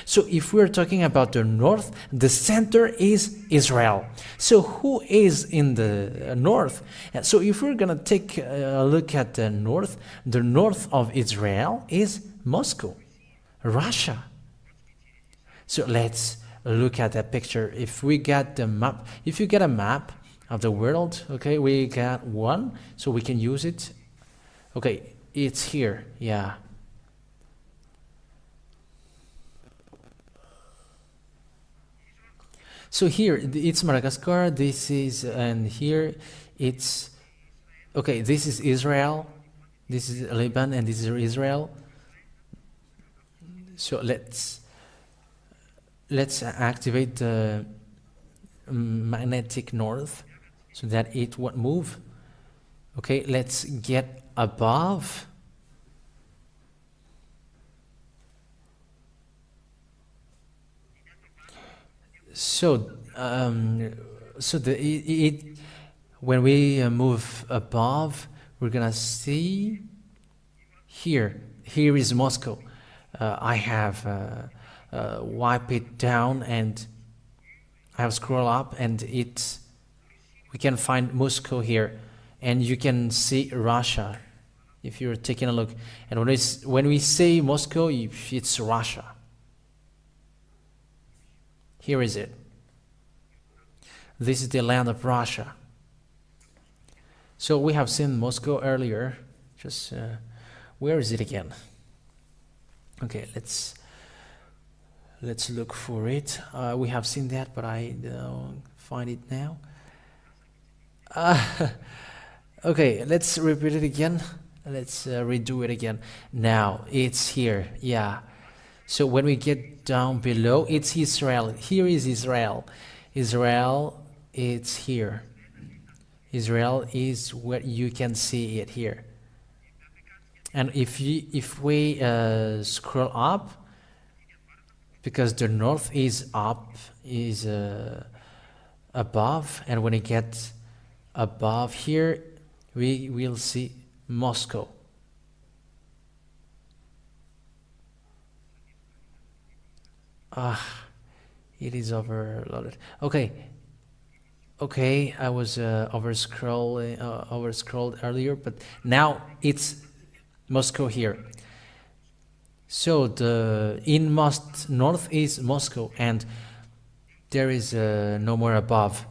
So if we're talking about the north, the center is Israel. So who is in the north? So if we're going to take a look at the north of Israel is Moscow, Russia. So let's look at that picture. If we get the map, if you get a map of the world, okay, we got one, so we can use it. Okay, it's here, yeah. So here, it's Madagascar, this is, and here it's, okay, this is Israel, this is Lebanon, and this is Israel. So let's activate the magnetic north so that it won't move. Okay, let's get above. So when we move above, we're gonna see here is Moscow. I have wipe it down and I have scroll up, and we can find Moscow here, and you can see Russia if you're taking a look. And when we say Moscow, it's Russia. Here is it. This is the land of Russia. So we have seen Moscow earlier. Just where is it again? Okay, let's look for it. We have seen that, but I don't find it now. Okay, let's repeat it again. Let's redo it again. Now it's here. Yeah. So when we get down below, it's Israel. Here is Israel. Israel, it's here. Israel is where you can see it here. And if we scroll up, because the north is up, is above, and when it gets above here, we will see Moscow. It is overloaded. Okay, I was overscrolled earlier, but now it's Moscow here. So the inmost north is Moscow, and there is no more above.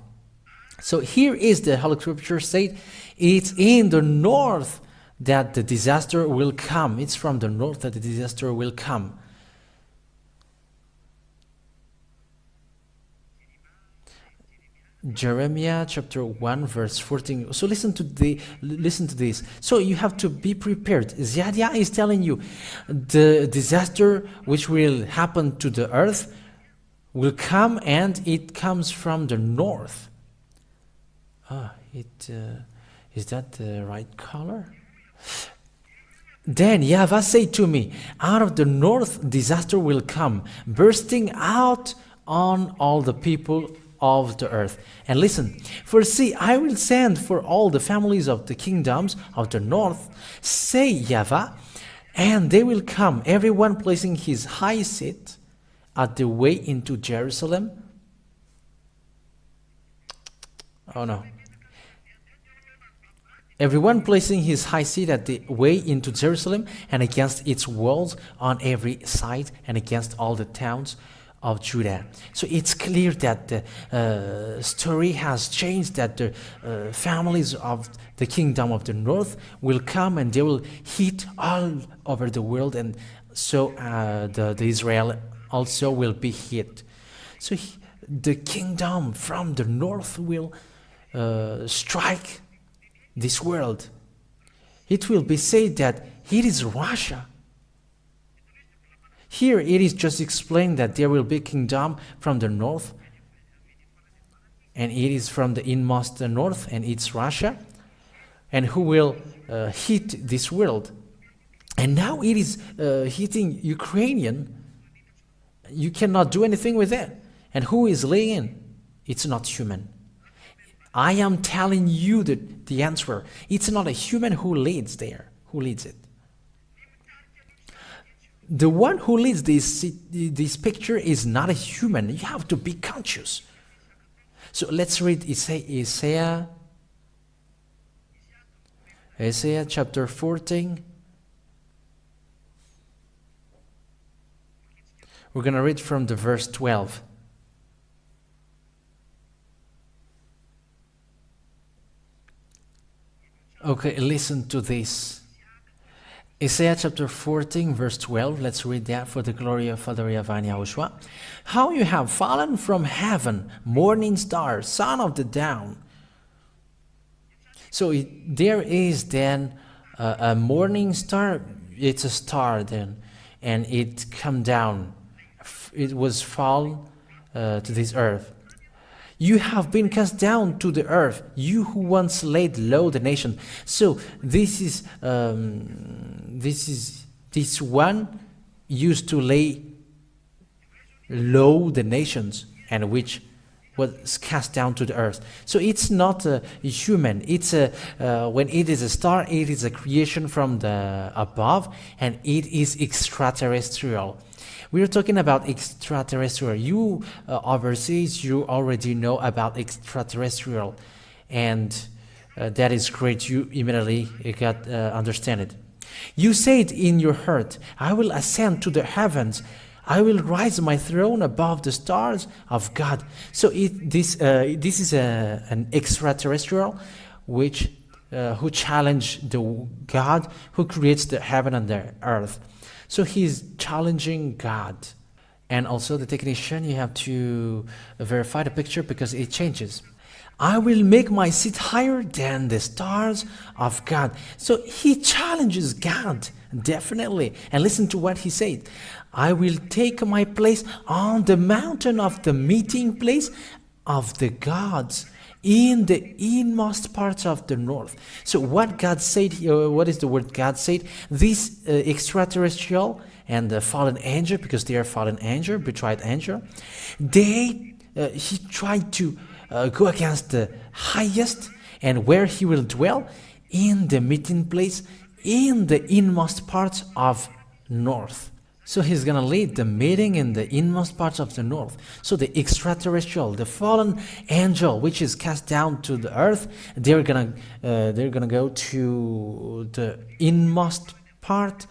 So here is the Holy Scripture state. It's in the north that the disaster will come. It's from the north that the disaster will come. Jeremiah chapter 1 verse 14. So listen to this. So you have to be prepared. Ziadia is telling you the disaster which will happen to the earth will come, and it comes from the north. Is that the right color? Then Yahweh said to me, out of the north disaster will come, bursting out on all the people of the earth. And listen, for see, I will send for all the families of the kingdoms of the north, say Yahweh, and they will come, everyone placing his high seat at the way into Jerusalem. Oh no. Everyone placing his high seat at the way into Jerusalem, and against its walls on every side, and against all the towns of Judah. So it's clear that the story has changed, that the families of the kingdom of the north will come, and they will hit all over the world, and so the Israel also will be hit. So the kingdom from the north will strike this world. It will be said that it is Russia. Here it is just explained that there will be kingdom from the north, and it is from the inmost north, and it's Russia, and who will hit this world. And now it is hitting Ukrainian. You cannot do anything with it. And who is leading? It's not human. I am telling you the answer. It's not a human who leads there, who leads it. The one who leads this picture is not a human. You have to be conscious. So let's read Isaiah chapter 14. We're going to read from the verse 12. Okay, listen to this. Isaiah chapter 14, verse 12. Let's read that for the glory of Father YAHOSHUAH and YAHOSHUAH. How you have fallen from heaven, morning star, son of the dawn. So there is then a morning star. It's a star then, and it come down. It was fall to this earth. You have been cast down to the earth, you who once laid low the nation. So this one used to lay low the nations, and which was cast down to the earth. So it's not a human. It's when it is a star, it is a creation from the above, and it is extraterrestrial. We are talking about extraterrestrial. You overseas, you already know about extraterrestrial, and that is great. You immediately got understand it. You said in your heart, I will ascend to the heavens. I will rise my throne above the stars of God. So this is an extraterrestrial which who challenged the God who creates the heaven and the earth. So he's challenging God. And also the technician, you have to verify the picture because it changes. I will make my seat higher than the stars of God. So he challenges God, definitely. And listen to what he said. I will take my place on the mountain of the meeting place of the gods in the inmost parts of the north. So what God said, what is the word God said? This extraterrestrial and the fallen angel, because they are fallen angel, betrayed angel, he tried to go against the highest, and where he will dwell in the meeting place in the inmost parts of north. So he's going to lead the meeting in the inmost parts of the north. So the extraterrestrial, the fallen angel, which is cast down to the earth, they're gonna go to the inmost part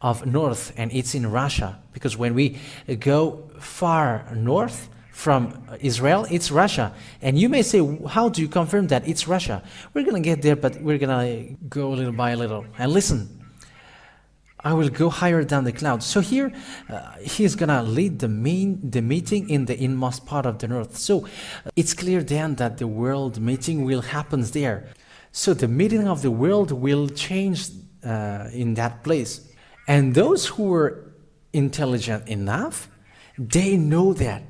of north, and it's in Russia. Because when we go far north from Israel, it's Russia. And you may say, how do you confirm that it's Russia? We're gonna get there, but we're gonna go little by little. And listen. I will go higher than the clouds. So here, he's gonna lead the meeting in the inmost part of the north. So it's clear then that the world meeting will happen there. So the meeting of the world will change in that place. And those who were intelligent enough, they know that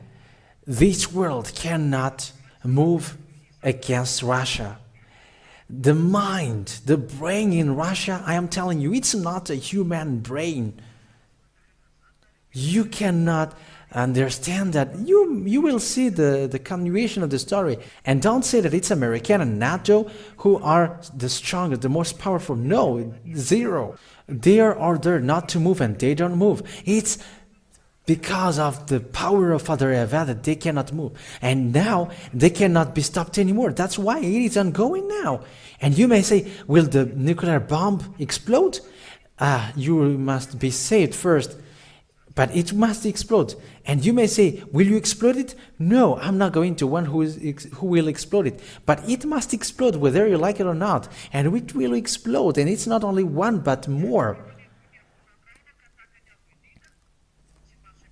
this world cannot move against Russia. The mind, the brain in Russia, I am telling you, it's not a human brain. You cannot understand that. You will see the continuation of the story. And don't say that it's American and NATO who are the strongest, the most powerful. No, zero. They are ordered not to move, and they don't move. It's because of the power of Father YAHOSHUAH that they cannot move. And now they cannot be stopped anymore. That's why it is ongoing now. And you may say, will the nuclear bomb explode? You must be saved first. But it must explode. And you may say, will you explode it? No, I'm not going to one who will explode it. But it must explode whether you like it or not. And it will explode. And it's not only one, but more.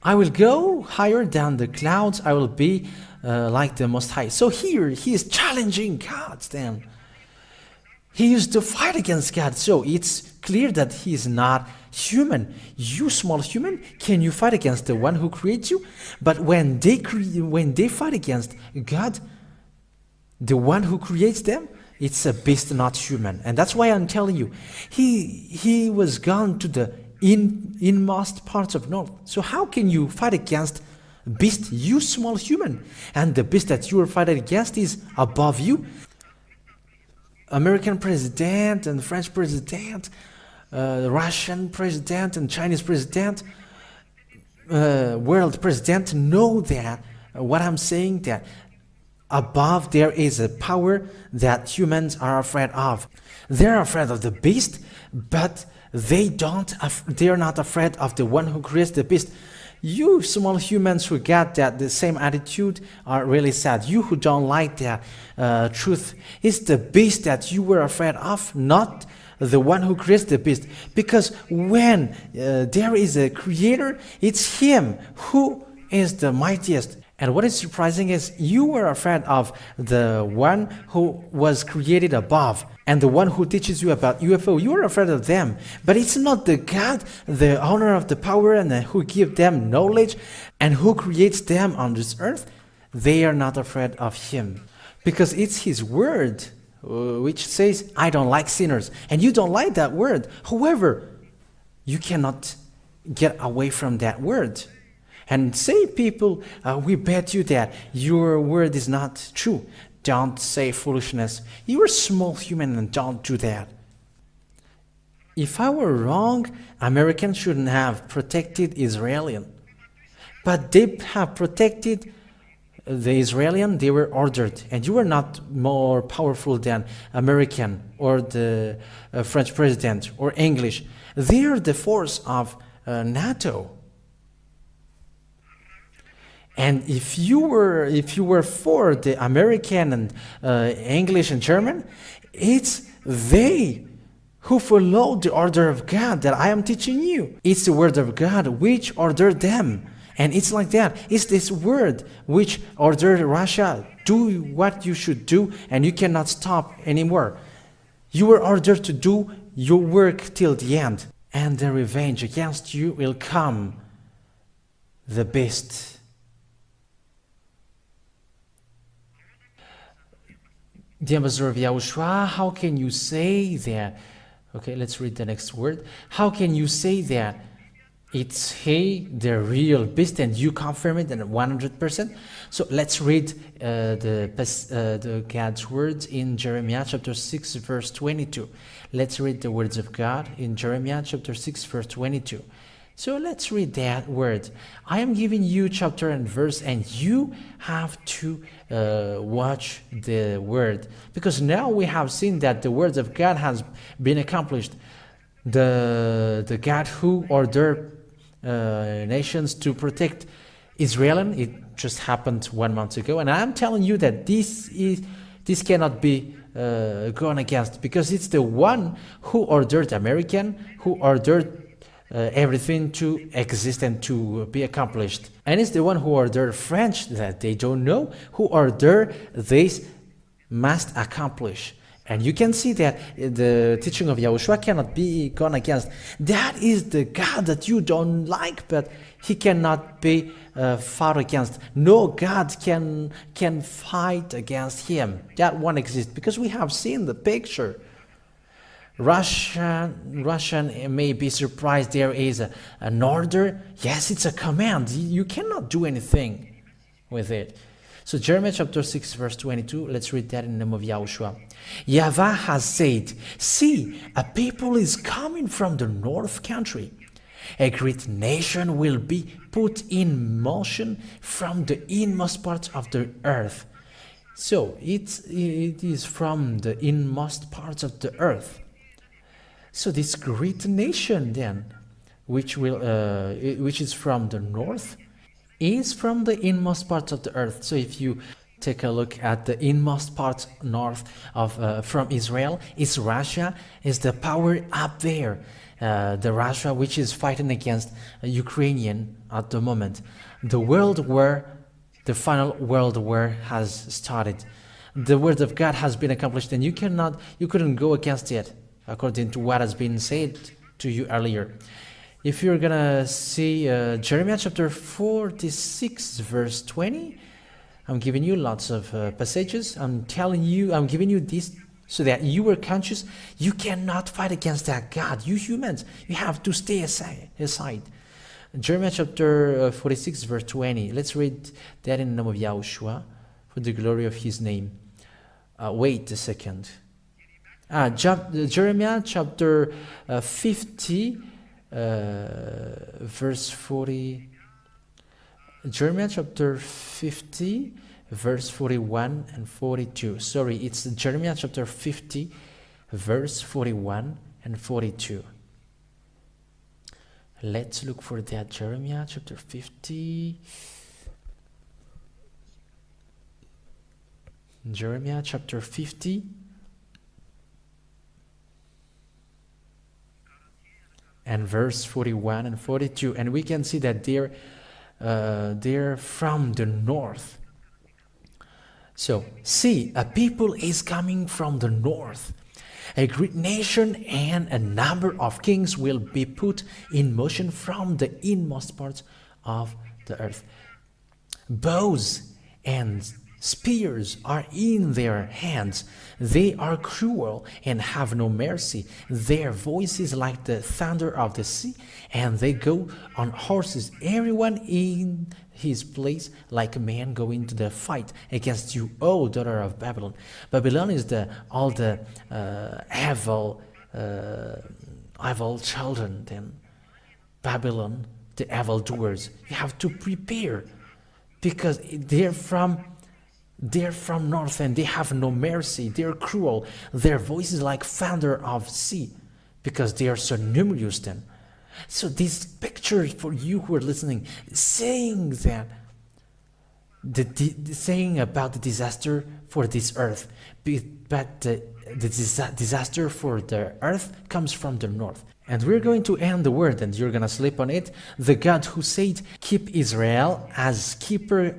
I will go higher than the clouds. I will be like the Most High. So here he is challenging God then. He used to fight against God. So it's clear that he is not human. You small human, can you fight against the one who creates you? But when they fight against God, the one who creates them, it's a beast, not human. And that's why I'm telling you, he was gone to the inmost parts of north. So how can you fight against beast, you small human? And the beast that you are fighting against is above you. American president and French president, Russian president and Chinese president, world president know that what I'm saying, that above there is a power that humans are afraid of. They're afraid of the beast, but they are not afraid of the one who creates the beast. You small humans who got that the same attitude are really sad. You who don't like that truth, it's the beast that you were afraid of, not the one who creates the beast. Because when there is a creator, it's him who is the mightiest. And what is surprising is you were afraid of the one who was created above and the one who teaches you about UFO. You are afraid of them, but it's not the God, the owner of the power and who gives them knowledge and who creates them on this earth. They are not afraid of him because it's his word which says, I don't like sinners, and you don't like that word. However, you cannot get away from that word. And say people, we bet you that your word is not true. Don't say foolishness. You're a small human and don't do that. If I were wrong, Americans shouldn't have protected Israelis. But they have protected the Israelis. They were ordered. And you were not more powerful than American or the French president or English. They are the force of NATO. And if you were for the American and English and German, it's they who follow the order of God that I am teaching you. It's the word of God which ordered them. And it's like that. It's this word which ordered Russia, do what you should do and you cannot stop anymore. You were ordered to do your work till the end. And the revenge against you will come, the beast. The ambassador of YAHOSHUAH, how can you say that? Okay, let's read the next word. How can you say that it's he, the real beast, and you confirm it at 100%? So let's read the God's words in Jeremiah chapter 6 verse 22. Let's read the words of God in Jeremiah chapter 6 verse 22. So let's read that word. I am giving you chapter and verse, and you have to watch the word. Because now we have seen that the word of God has been accomplished. The God who ordered nations to protect Israel, it just happened 1 month ago. And I'm telling you that this cannot be gone against, because it's the one who ordered American, who ordered everything to exist and to be accomplished. And it's the one who ordered French that they don't know, who ordered this must accomplish. And you can see that the teaching of YAHOSHUAH cannot be gone against. That is the God that you don't like, but he cannot be fought against. No God can fight against him. That one exists because we have seen the picture. Russian may be surprised there is an order. Yes, it's a command. You cannot do anything with it. So Jeremiah chapter 6 verse 22, let's read that in the name of YAHOSHUAH. Yahweh has said, see, a people is coming from the north country. A great nation will be put in motion from the inmost parts of the earth. So it is from the inmost parts of the earth. So this great nation then, which is from the north, is from the inmost parts of the earth. So if you take a look at the inmost parts north of from Israel, it's Russia, is the power up there. The Russia which is fighting against Ukrainian at the moment. The world war, the final world war has started. The word of God has been accomplished, and you couldn't go against it, according to what has been said to you earlier. If you're gonna see Jeremiah chapter 46 verse 20, I'm giving you lots of passages. I'm giving you this so that you are conscious. You cannot fight against that God. You humans, you have to stay aside. Jeremiah chapter 46 verse 20. Let's read that in the name of YAHOSHUAH for the glory of his name. Wait a second. Jeremiah chapter 50 verse 40. Jeremiah chapter 50 verse 41 and 42. Sorry, it's Jeremiah chapter 50 verse 41 and 42. Let's look for that. Jeremiah chapter 50. Jeremiah chapter 50 and verse 41 and 42, and we can see that they're from the north. So, see, a people is coming from the north. A great nation and a number of kings will be put in motion from the inmost parts of the earth. Bows and spears are in their hands. They are cruel and have no mercy. Their voice is like the thunder of the sea, and they go on horses, everyone in his place, like a man going to the fight against you, O daughter of Babylon. Babylon is all the evil children. Then Babylon, the evil doers. You have to prepare, because they're from north, and they have no mercy. They're cruel. Their voice is like thunder of sea, because they are so numerous then. So this picture for you who are listening, saying that saying about the disaster for this earth, but the disaster for the earth comes from the north. And we're going to end the word, and you're going to sleep on it. The God who said, keep Israel as keeper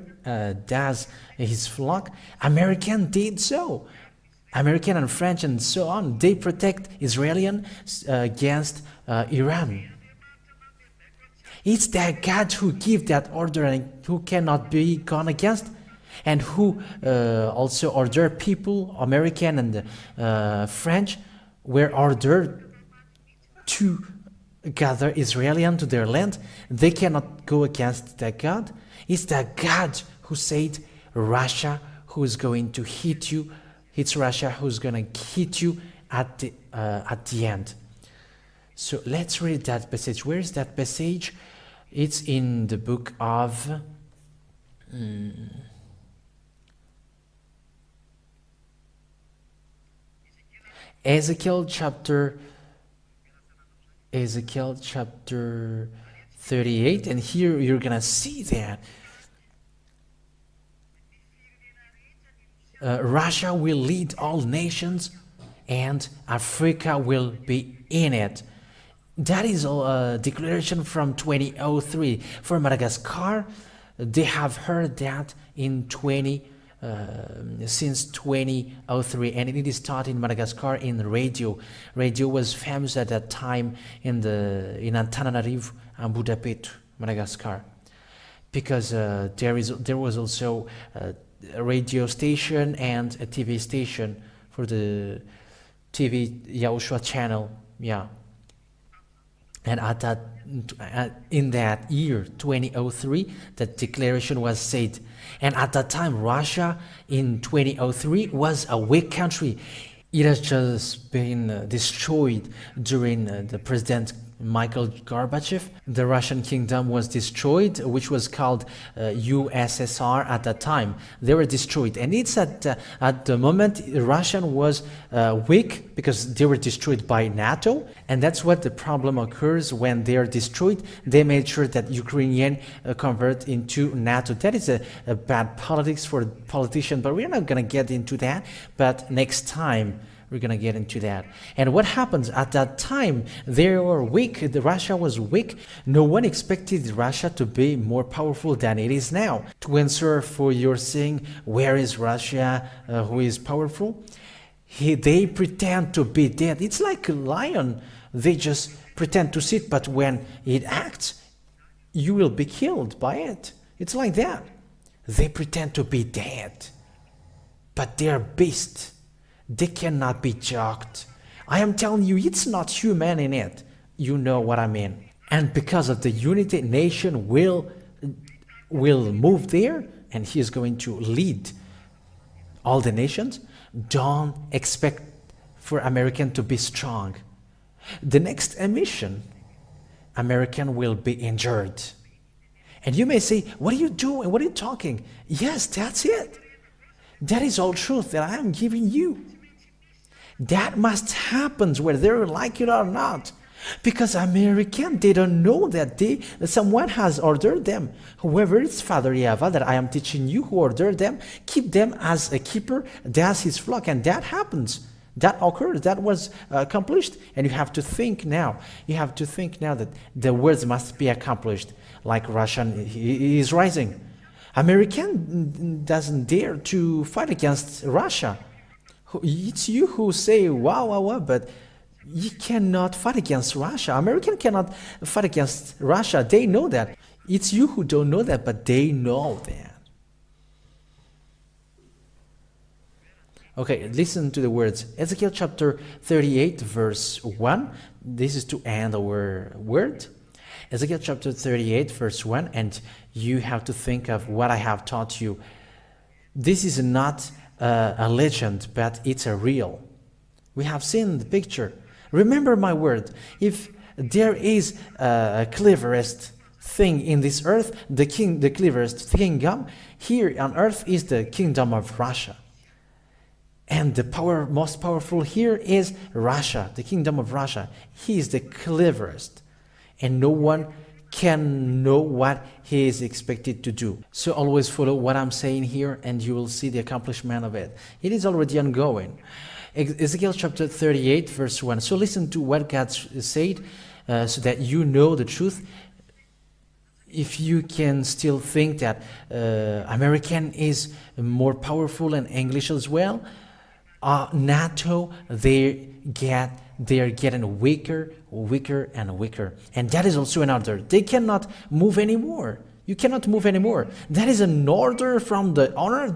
does his flock, American did so. American and French and so on, they protect Israelians against Iran. It's that God who gives that order and who cannot be gone against, and who also order people, American and French, were ordered to gather Israelians to their land. They cannot go against that God. It's that God who said, Russia who is going to hit you. It's Russia who's going to hit you at the end. So let's read that passage. Where is that passage? It's in the book of Ezekiel chapter 38, and here you're gonna see that Russia will lead all nations, and Africa will be in it. That is a declaration from 2003. For Madagascar, they have heard that in since 2003, and it is taught in Madagascar in radio. Radio was famous at that time in Antananarivo and Budapest, Madagascar, because there was also a radio station and a TV station for the TV YAHOSHUAH channel. Yeah. And in that year, 2003, that declaration was said. And at that time, Russia in 2003 was a weak country. It has just been destroyed during the President Michael Gorbachev. The Russian kingdom was destroyed, which was called USSR at that time. They were destroyed, and it's at the moment Russia was weak because they were destroyed by NATO, and that's what the problem occurs when they are destroyed. They made sure that Ukrainian convert into NATO. That is a bad politics for politicians, but we're not going to get into that. But next time we're going to get into that. And what happens at that time? They were weak. Russia was weak. No one expected Russia to be more powerful than it is now. To answer for your saying, where is Russia? Who is powerful? They pretend to be dead. It's like a lion. They just pretend to sit, but when it acts, you will be killed by it. It's like that. They pretend to be dead, but they're beasts. They cannot be joked. I am telling you, it's not human in it. You know what I mean. And because of the unity, nation will move there, and he is going to lead all the nations. Don't expect for American to be strong. The next emission, American will be injured. And you may say, what are you doing? What are you talking? Yes, that's it. That is all truth that I am giving you. That must happen whether they like it or not. Because American, they don't know that someone has ordered them. Whoever it's Father Yava that I am teaching you who ordered them, keep them as a keeper, that's his flock, and that happens. That occurred, that was accomplished, and you have to think now. You have to think now that the words must be accomplished. Like Russian is rising. American doesn't dare to fight against Russia. It's you who say wow, wow, wow, but you cannot fight against Russia. American cannot fight against Russia. They know that. It's you who don't know that, but they know that. Okay, listen to the words. Ezekiel chapter 38, verse 1. This is to end our word. Ezekiel chapter 38, verse 1. And you have to think of what I have taught you. This is not a legend, but it's a real. We have seen the picture. Remember my word. If there is a cleverest thing in this earth, the cleverest kingdom here on earth is the kingdom of Russia. And the most powerful here is Russia, the kingdom of Russia. He is the cleverest. And no one can know what he is expected to do. So always follow what I'm saying here and you will see the accomplishment of it. It is already ongoing. Ezekiel chapter 38 verse 1. So listen to what God said so that you know the truth. If you can still think that American is more powerful and English as well, NATO, they're getting weaker, and weaker. And that is also an order. They cannot move anymore. You cannot move anymore. That is an order from the owner of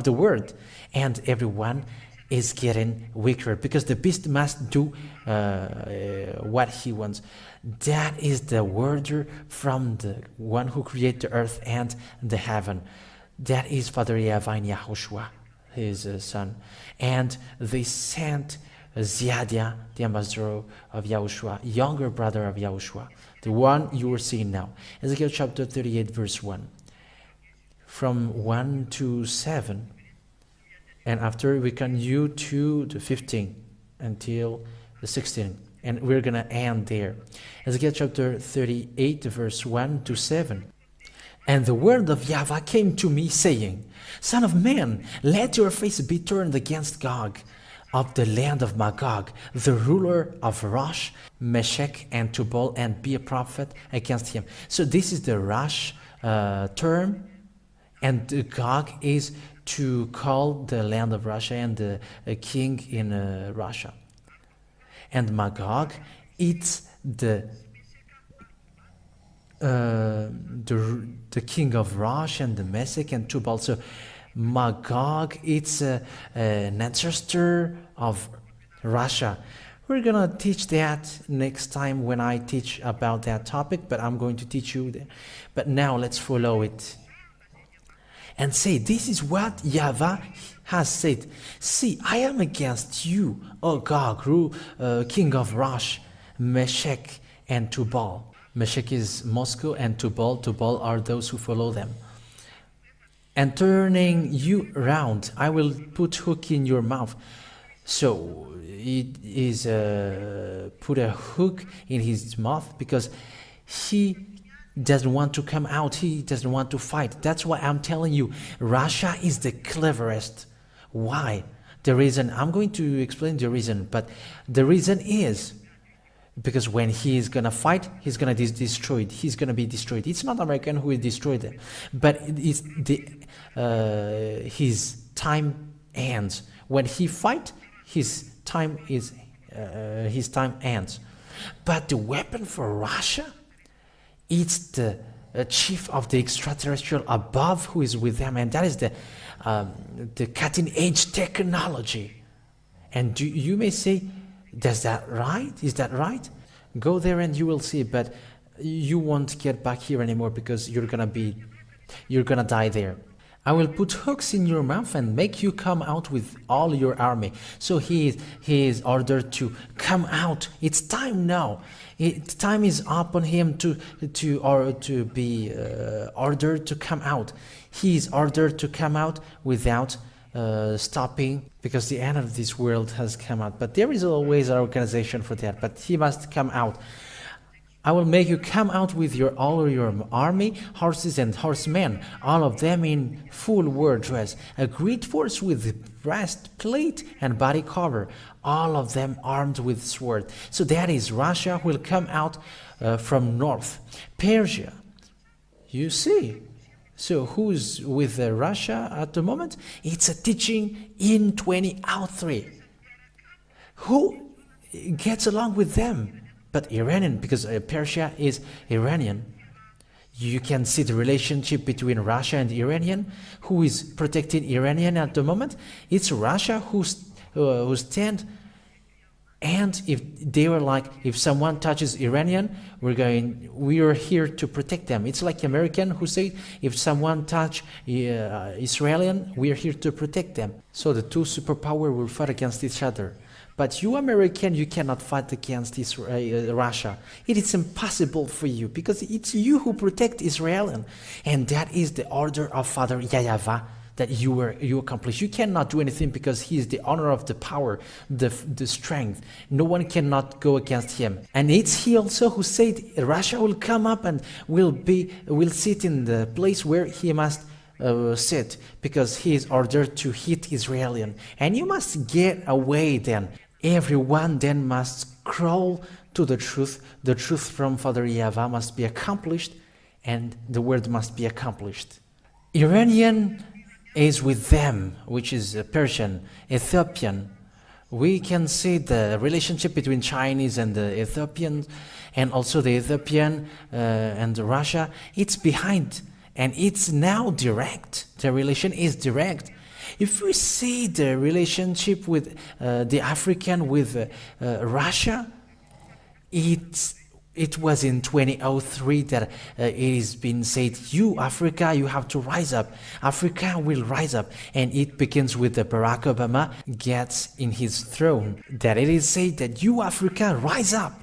the world. And everyone is getting weaker because the beast must do what he wants. That is the order from the one who created the earth and the heaven. That is Father Yahweh YAHOSHUAH, his son. And they sent Ziadia, the ambassador of YAHOSHUAH, younger brother of YAHOSHUAH, the one you are seeing now. Ezekiel chapter 38 verse 1. From 1 to 7. And after we continue to the 15 until the 16. And we're going to end there. Ezekiel chapter 38 verse 1 to 7. And the word of Yahweh came to me, saying, Son of man, let your face be turned against Gog of the land of Magog, the ruler of Rosh, Meshech, and Tubal, and be a prophet against him. So this is the Rosh term, and the Gog is to call the land of Russia and the king in Russia. And Magog, it's the king of Rosh and the Meshech and Tubal. So Magog, it's an ancestor of Russia. We're gonna teach that next time when I teach about that topic, but I'm going to teach you that. But now let's follow it and say, this is what Yahweh has said. See, I am against you, O Gog, king of Rosh, Meshech, and Tubal. Meshech is Moscow, and Tubal are those who follow them. And turning you round, I will put hook in your mouth. So it is put a hook in his mouth because he doesn't want to come out. He doesn't want to fight. That's why I'm telling you, Russia is the cleverest. Why? The reason, I'm going to explain the reason, but the reason is because when he is going to fight, he's going to be destroyed. He's going to be destroyed. It's not American who will destroy them, but it's his time ends. When he fight, his time ends. But the weapon for Russia, it's the chief of the extraterrestrial above who is with them, and that is the cutting-edge technology. And you may say, is that right? Go there and you will see, but you won't get back here anymore because you're gonna die there. I will put hooks in your mouth and make you come out with all your army. So he is ordered to come out. It's time now. Time is upon him to be ordered to come out. He is ordered to come out without stopping because the end of this world has come out. But there is always an organization for that. But he must come out. I will make you come out with all your army, horses and horsemen, all of them in full war dress, a great force with breastplate and body cover, all of them armed with sword. So that is, Russia will come out from north. Persia, you see. So who's with Russia at the moment? It's a teaching in 2003. Who gets along with them? But Iranian, because Persia is Iranian. You can see the relationship between Russia and Iranian. Who is protecting Iranian at the moment? It's Russia who stand. And if they were like, if someone touches Iranian, we are here to protect them. It's like American who say, if someone touch Israelian, we are here to protect them. So the two superpower will fight against each other. But you American, you cannot fight against Russia. It is impossible for you because it's you who protect Israel. And that is the order of Father YAHOSHUAH that you accomplish. You cannot do anything because he is the owner of the power, the strength. No one cannot go against him. And it's he also who said Russia will come up and will sit in the place where he must sit, because he is ordered to hit Israel. And you must get away then. Everyone then must crawl to the truth. The truth from Father YAHOSHUAH must be accomplished, and the word must be accomplished. Iranian is with them, which is Persian, Ethiopian. We can see the relationship between Chinese and the Ethiopians, and also the Ethiopian and Russia. It's behind, and it's now direct. The relation is direct. If we see the relationship with the African with Russia, it was in 2003 that it has been said, you Africa, you have to rise up. Africa will rise up. And it begins with the Barack Obama gets in his throne. That it is said that you Africa, rise up.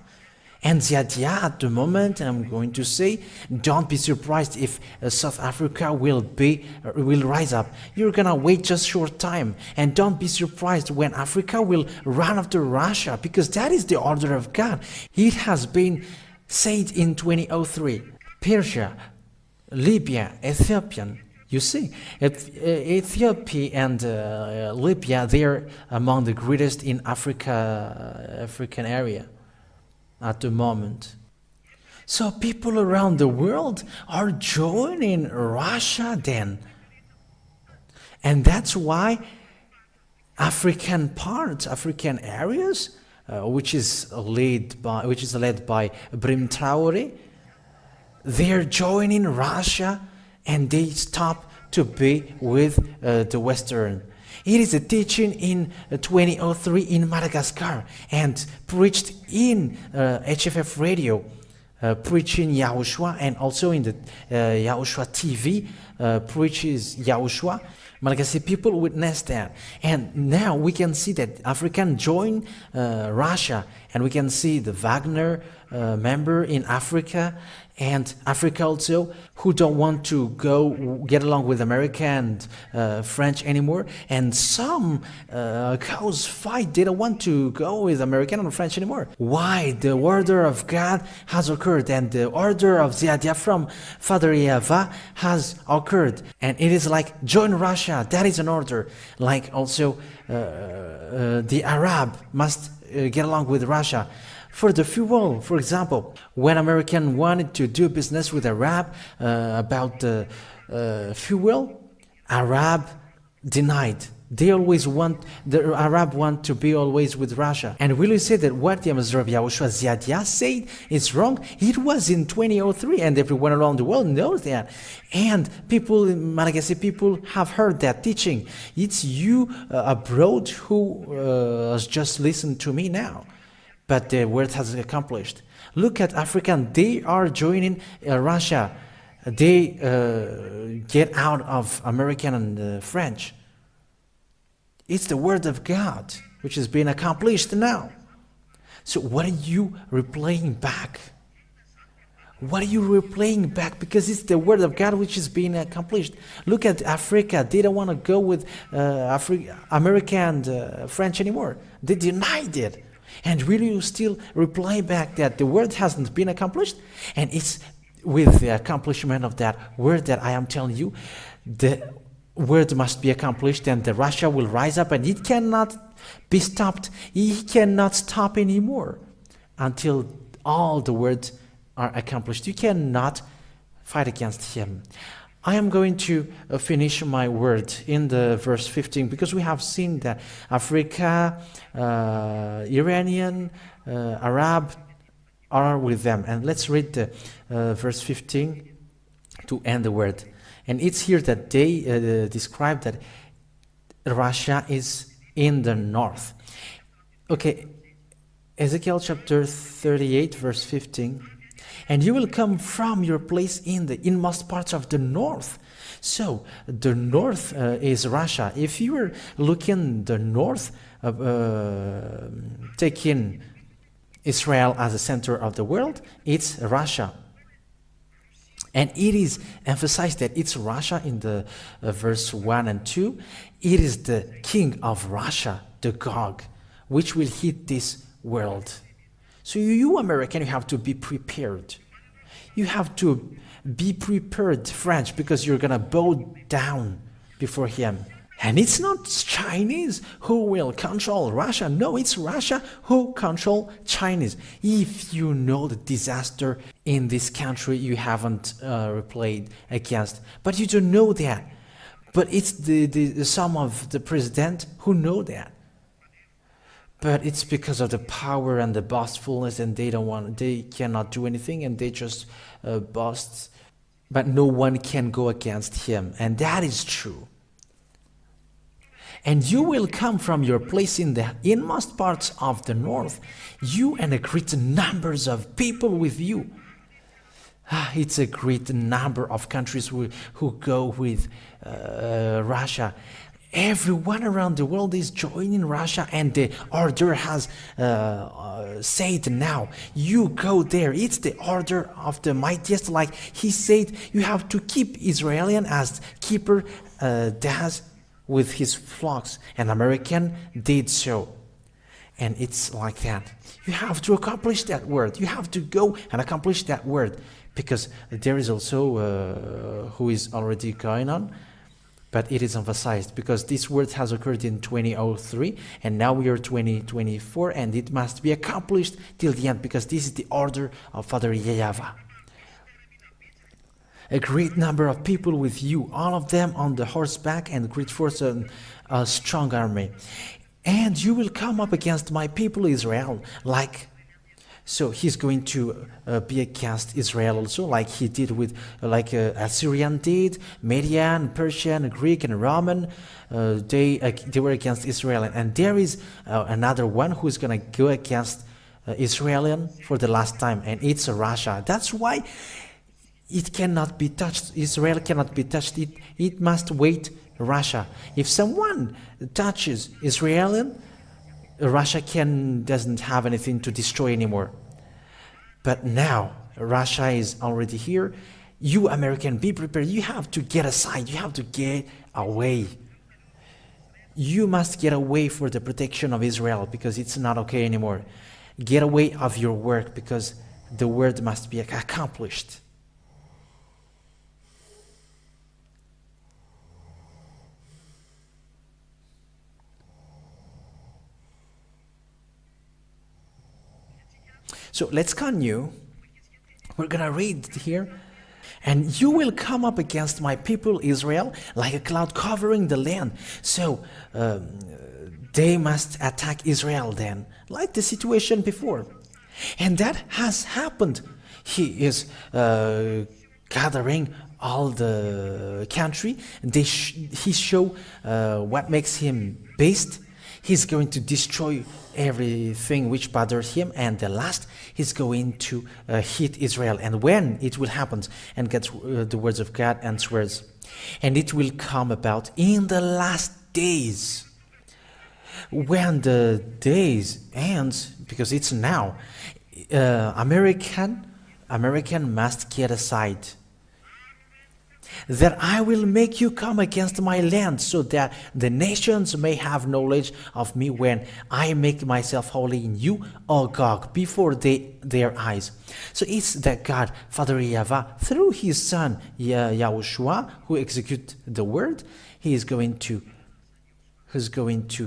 And the idea at the moment, I'm going to say, don't be surprised if South Africa will rise up. You're gonna wait just short time, and don't be surprised when Africa will run after Russia, because that is the order of God. It has been said in 2003. Persia, Libya, Ethiopian. You see, Ethiopia and Libya, they are among the greatest in African area at the moment. So people around the world are joining Russia then. And that's why African areas, which is led by Brim Traore, they're joining Russia, and they stop to be with the Western. It is a teaching in 2003 in Madagascar, and preached in HFF radio, preaching YAHOSHUAH, and also in the YAHOSHUAH TV, preaches YAHOSHUAH. Malagasy people witness that, and now we can see that African join Russia, and we can see the Wagner member in Africa, and Africa also, who don't want to get along with America and French anymore, and some cause fight. They don't want to go with American and French anymore. Why? The order of God has occurred, and the order of Ziadia from Father YAHOSHUAH has occurred, and it is like join Russia. That is an order. Like also the Arab must get along with Russia. For the fuel, for example, when American wanted to do business with Arab about the fuel, Arab denied. The Arab want to be always with Russia. And will you say that what the ambassador of YAHOSHUAH Ziadia said is wrong? It was in 2003, and everyone around the world knows that. And people, Malagasy people, have heard that teaching. It's you abroad who just listen to me now. But the word has accomplished. Look at African, they are joining Russia. They get out of American and French. It's the word of God, which is being accomplished now. So what are you replaying back? What are you replaying back? Because it's the word of God which is being accomplished. Look at Africa. They don't want to go with America and French anymore. They denied it. And really you still reply back that the word hasn't been accomplished? And it's with the accomplishment of that word that I am telling you, the word must be accomplished, and the Russia will rise up, and it cannot be stopped. He cannot stop anymore until all the words are accomplished. You cannot fight against him. I am going to finish my word in the verse 15, because we have seen that Africa, Iranian, Arab are with them. And let's read the verse 15 to end the word. And it's here that they describe that Russia is in the north. Okay, Ezekiel chapter 38 verse 15. And you will come from your place in the inmost parts of the north. So the north is Russia. If you were looking the north, taking Israel as the center of the world, it's Russia. And it is emphasized that it's Russia in the verse 1 and 2. It is the king of Russia, the Gog, which will hit this world. So you American, you have to be prepared. You have to be prepared, French, because you're going to bow down before him. And it's not Chinese who will control Russia. No, it's Russia who control Chinese. If you know the disaster in this country, you haven't replayed against. But you don't know that. But it's some of the president who know that. But it's because of the power and the boastfulness, and they cannot do anything, and they just boast. But no one can go against him, and that is true. And you will come from your place in the inmost parts of the north, you and a great numbers of people with you. It's a great number of countries who go with Russia. Everyone around the world is joining Russia, and the order has said now, you go there. It's the order of the mightiest. Like he said, you have to keep Israelian as keeper does with his flocks, and American did so. And it's like that. You have to accomplish that word. You have to go and accomplish that word, because there is also who is already going on. But it is emphasized because this word has occurred in 2003, and now we are 2024, and it must be accomplished till the end, because this is the order of Father YAHOSHUAH. A great number of people with you, all of them on the horseback, and great force and a strong army. And you will come up against my people Israel, so he's going to be against Israel also, like he did with, Assyrian did, Median, Persian, Greek, and Roman. They were against Israel. And there is another one who is going to go against Israel for the last time, and it's Russia. That's why it cannot be touched. Israel cannot be touched. It must wait Russia. If someone touches Israel, Russia doesn't have anything to destroy anymore. But now Russia is already here. You American, be prepared. You have to get aside. You have to get away. You must get away for the protection of Israel, because it's not okay anymore. Get away of your work, because the word must be accomplished. So let's continue. We're going to read here. And you will come up against my people Israel like a cloud covering the land. So they must attack Israel then, like the situation before. And that has happened. He is gathering all the country. He show what makes him best. He's going to destroy everything which bothers him, and the last, he's going to hit Israel. And when it will happen, and gets the words of God and swears, and it will come about in the last days, when the days ends, because it's now. American American must get aside. That I will make you come against my land, so that the nations may have knowledge of me when I make myself holy in you, O Gog, before their eyes. So it's that God, Father Yahweh, through his son YAHOSHUAH, who execute the word, he is going to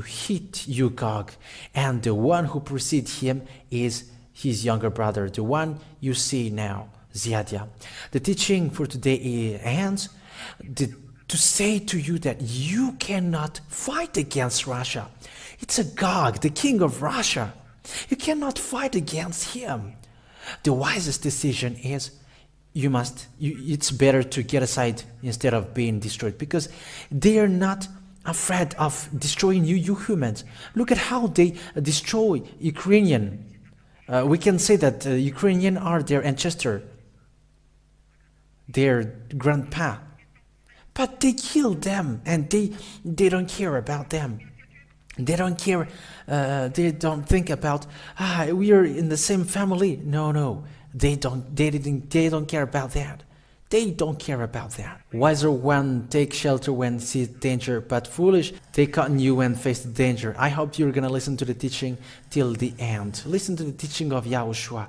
hit you, Gog. And the one who precedes him is his younger brother, the one you see now, Ziadia. The teaching for today ends to say to you that you cannot fight against Russia. It's a Gog, the king of Russia. You cannot fight against him. The wisest decision is it's better to get aside instead of being destroyed, because they are not afraid of destroying you humans. Look at how they destroy Ukrainian. We can say that Ukrainian are their ancestor, their grandpa, but they kill them, and they don't care about them. They don't care. They don't think about we are in the same family. No, they don't. They don't care about that. They don't care about that. Wiser one take shelter when sees danger, but foolish take cotton when face the danger. I hope you're gonna listen to the teaching till the end. Listen to the teaching of YAHOSHUAH.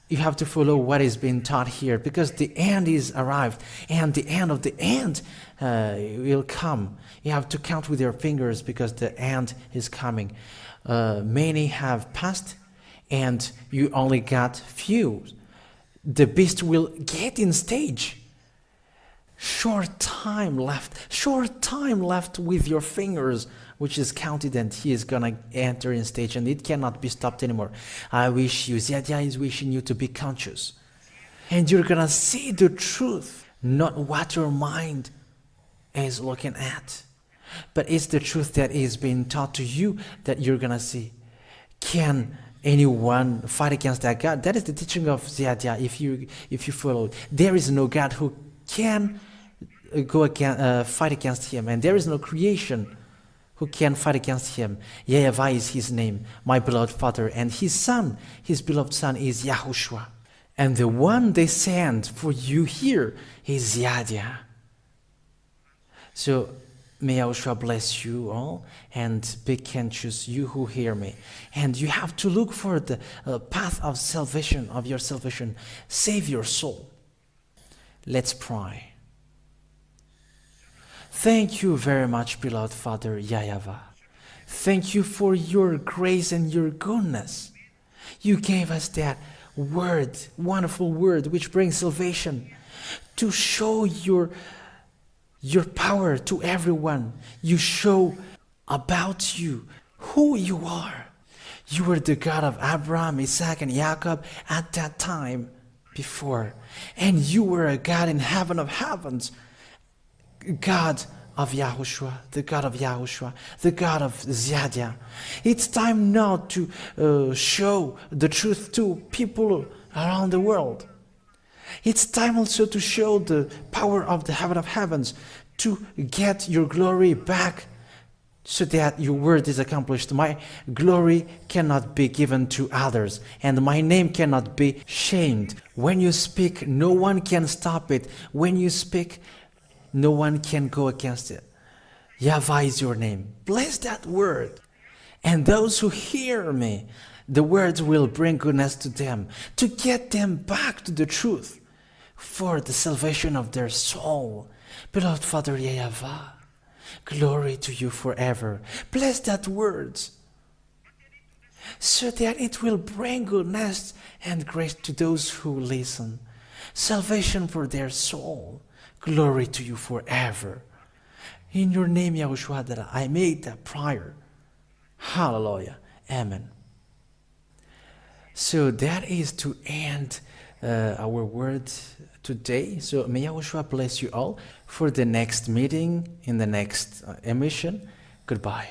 You have to follow what is being taught here, because the end is arrived, and the end of the end will come. You have to count with your fingers, because the end is coming. Many have passed, and you only got few. The beast will get in stage. Short time left with your fingers, which is counted, and he is gonna enter in stage, and it cannot be stopped anymore. I wish you, Ziadia is wishing you to be conscious, and you're gonna see the truth, not what your mind is looking at, but it's the truth that is being taught to you that you're gonna see. Can anyone fight against that God? That is the teaching of Ziadia. If you follow, there is no God who can fight against him, and there is no creation who can fight against him. Yahweh is his name, my beloved Father, and his son, his beloved son, is YAHOSHUAH. And the one they send for you here is Ziadia. So may YAHOSHUAH bless you all, and be conscious, you who hear me. And you have to look for the path of salvation, of your salvation. Save your soul. Let's pray. Thank you very much, beloved Father Yahweh. Thank you for your grace and your goodness. You gave us that word, wonderful word, which brings salvation, to show your power to everyone. You show about you, who you are. You were the God of Abraham, Isaac, and Jacob at that time before. And you were a God in heaven of heavens, God of YAHOSHUAH, the God of YAHOSHUAH, the God of Ziadia. It's time now to show the truth to people around the world. It's time also to show the power of the heaven of heavens, to get your glory back, so that your word is accomplished. My glory cannot be given to others, and my name cannot be shamed. When you speak, no one can stop it. When you speak, no one can go against it. Yahweh is your name. Bless that word. And those who hear me, the words will bring goodness to them, to get them back to the truth, for the salvation of their soul. Beloved Father Yahweh, glory to you forever. Bless that words, so that it will bring goodness and grace to those who listen. Salvation for their soul. Glory to you forever. In your name, YAHOSHUAH, that I made that prayer. Hallelujah. Amen. So that is to end our word today. So may YAHOSHUAH bless you all for the next meeting in the next emission. Goodbye.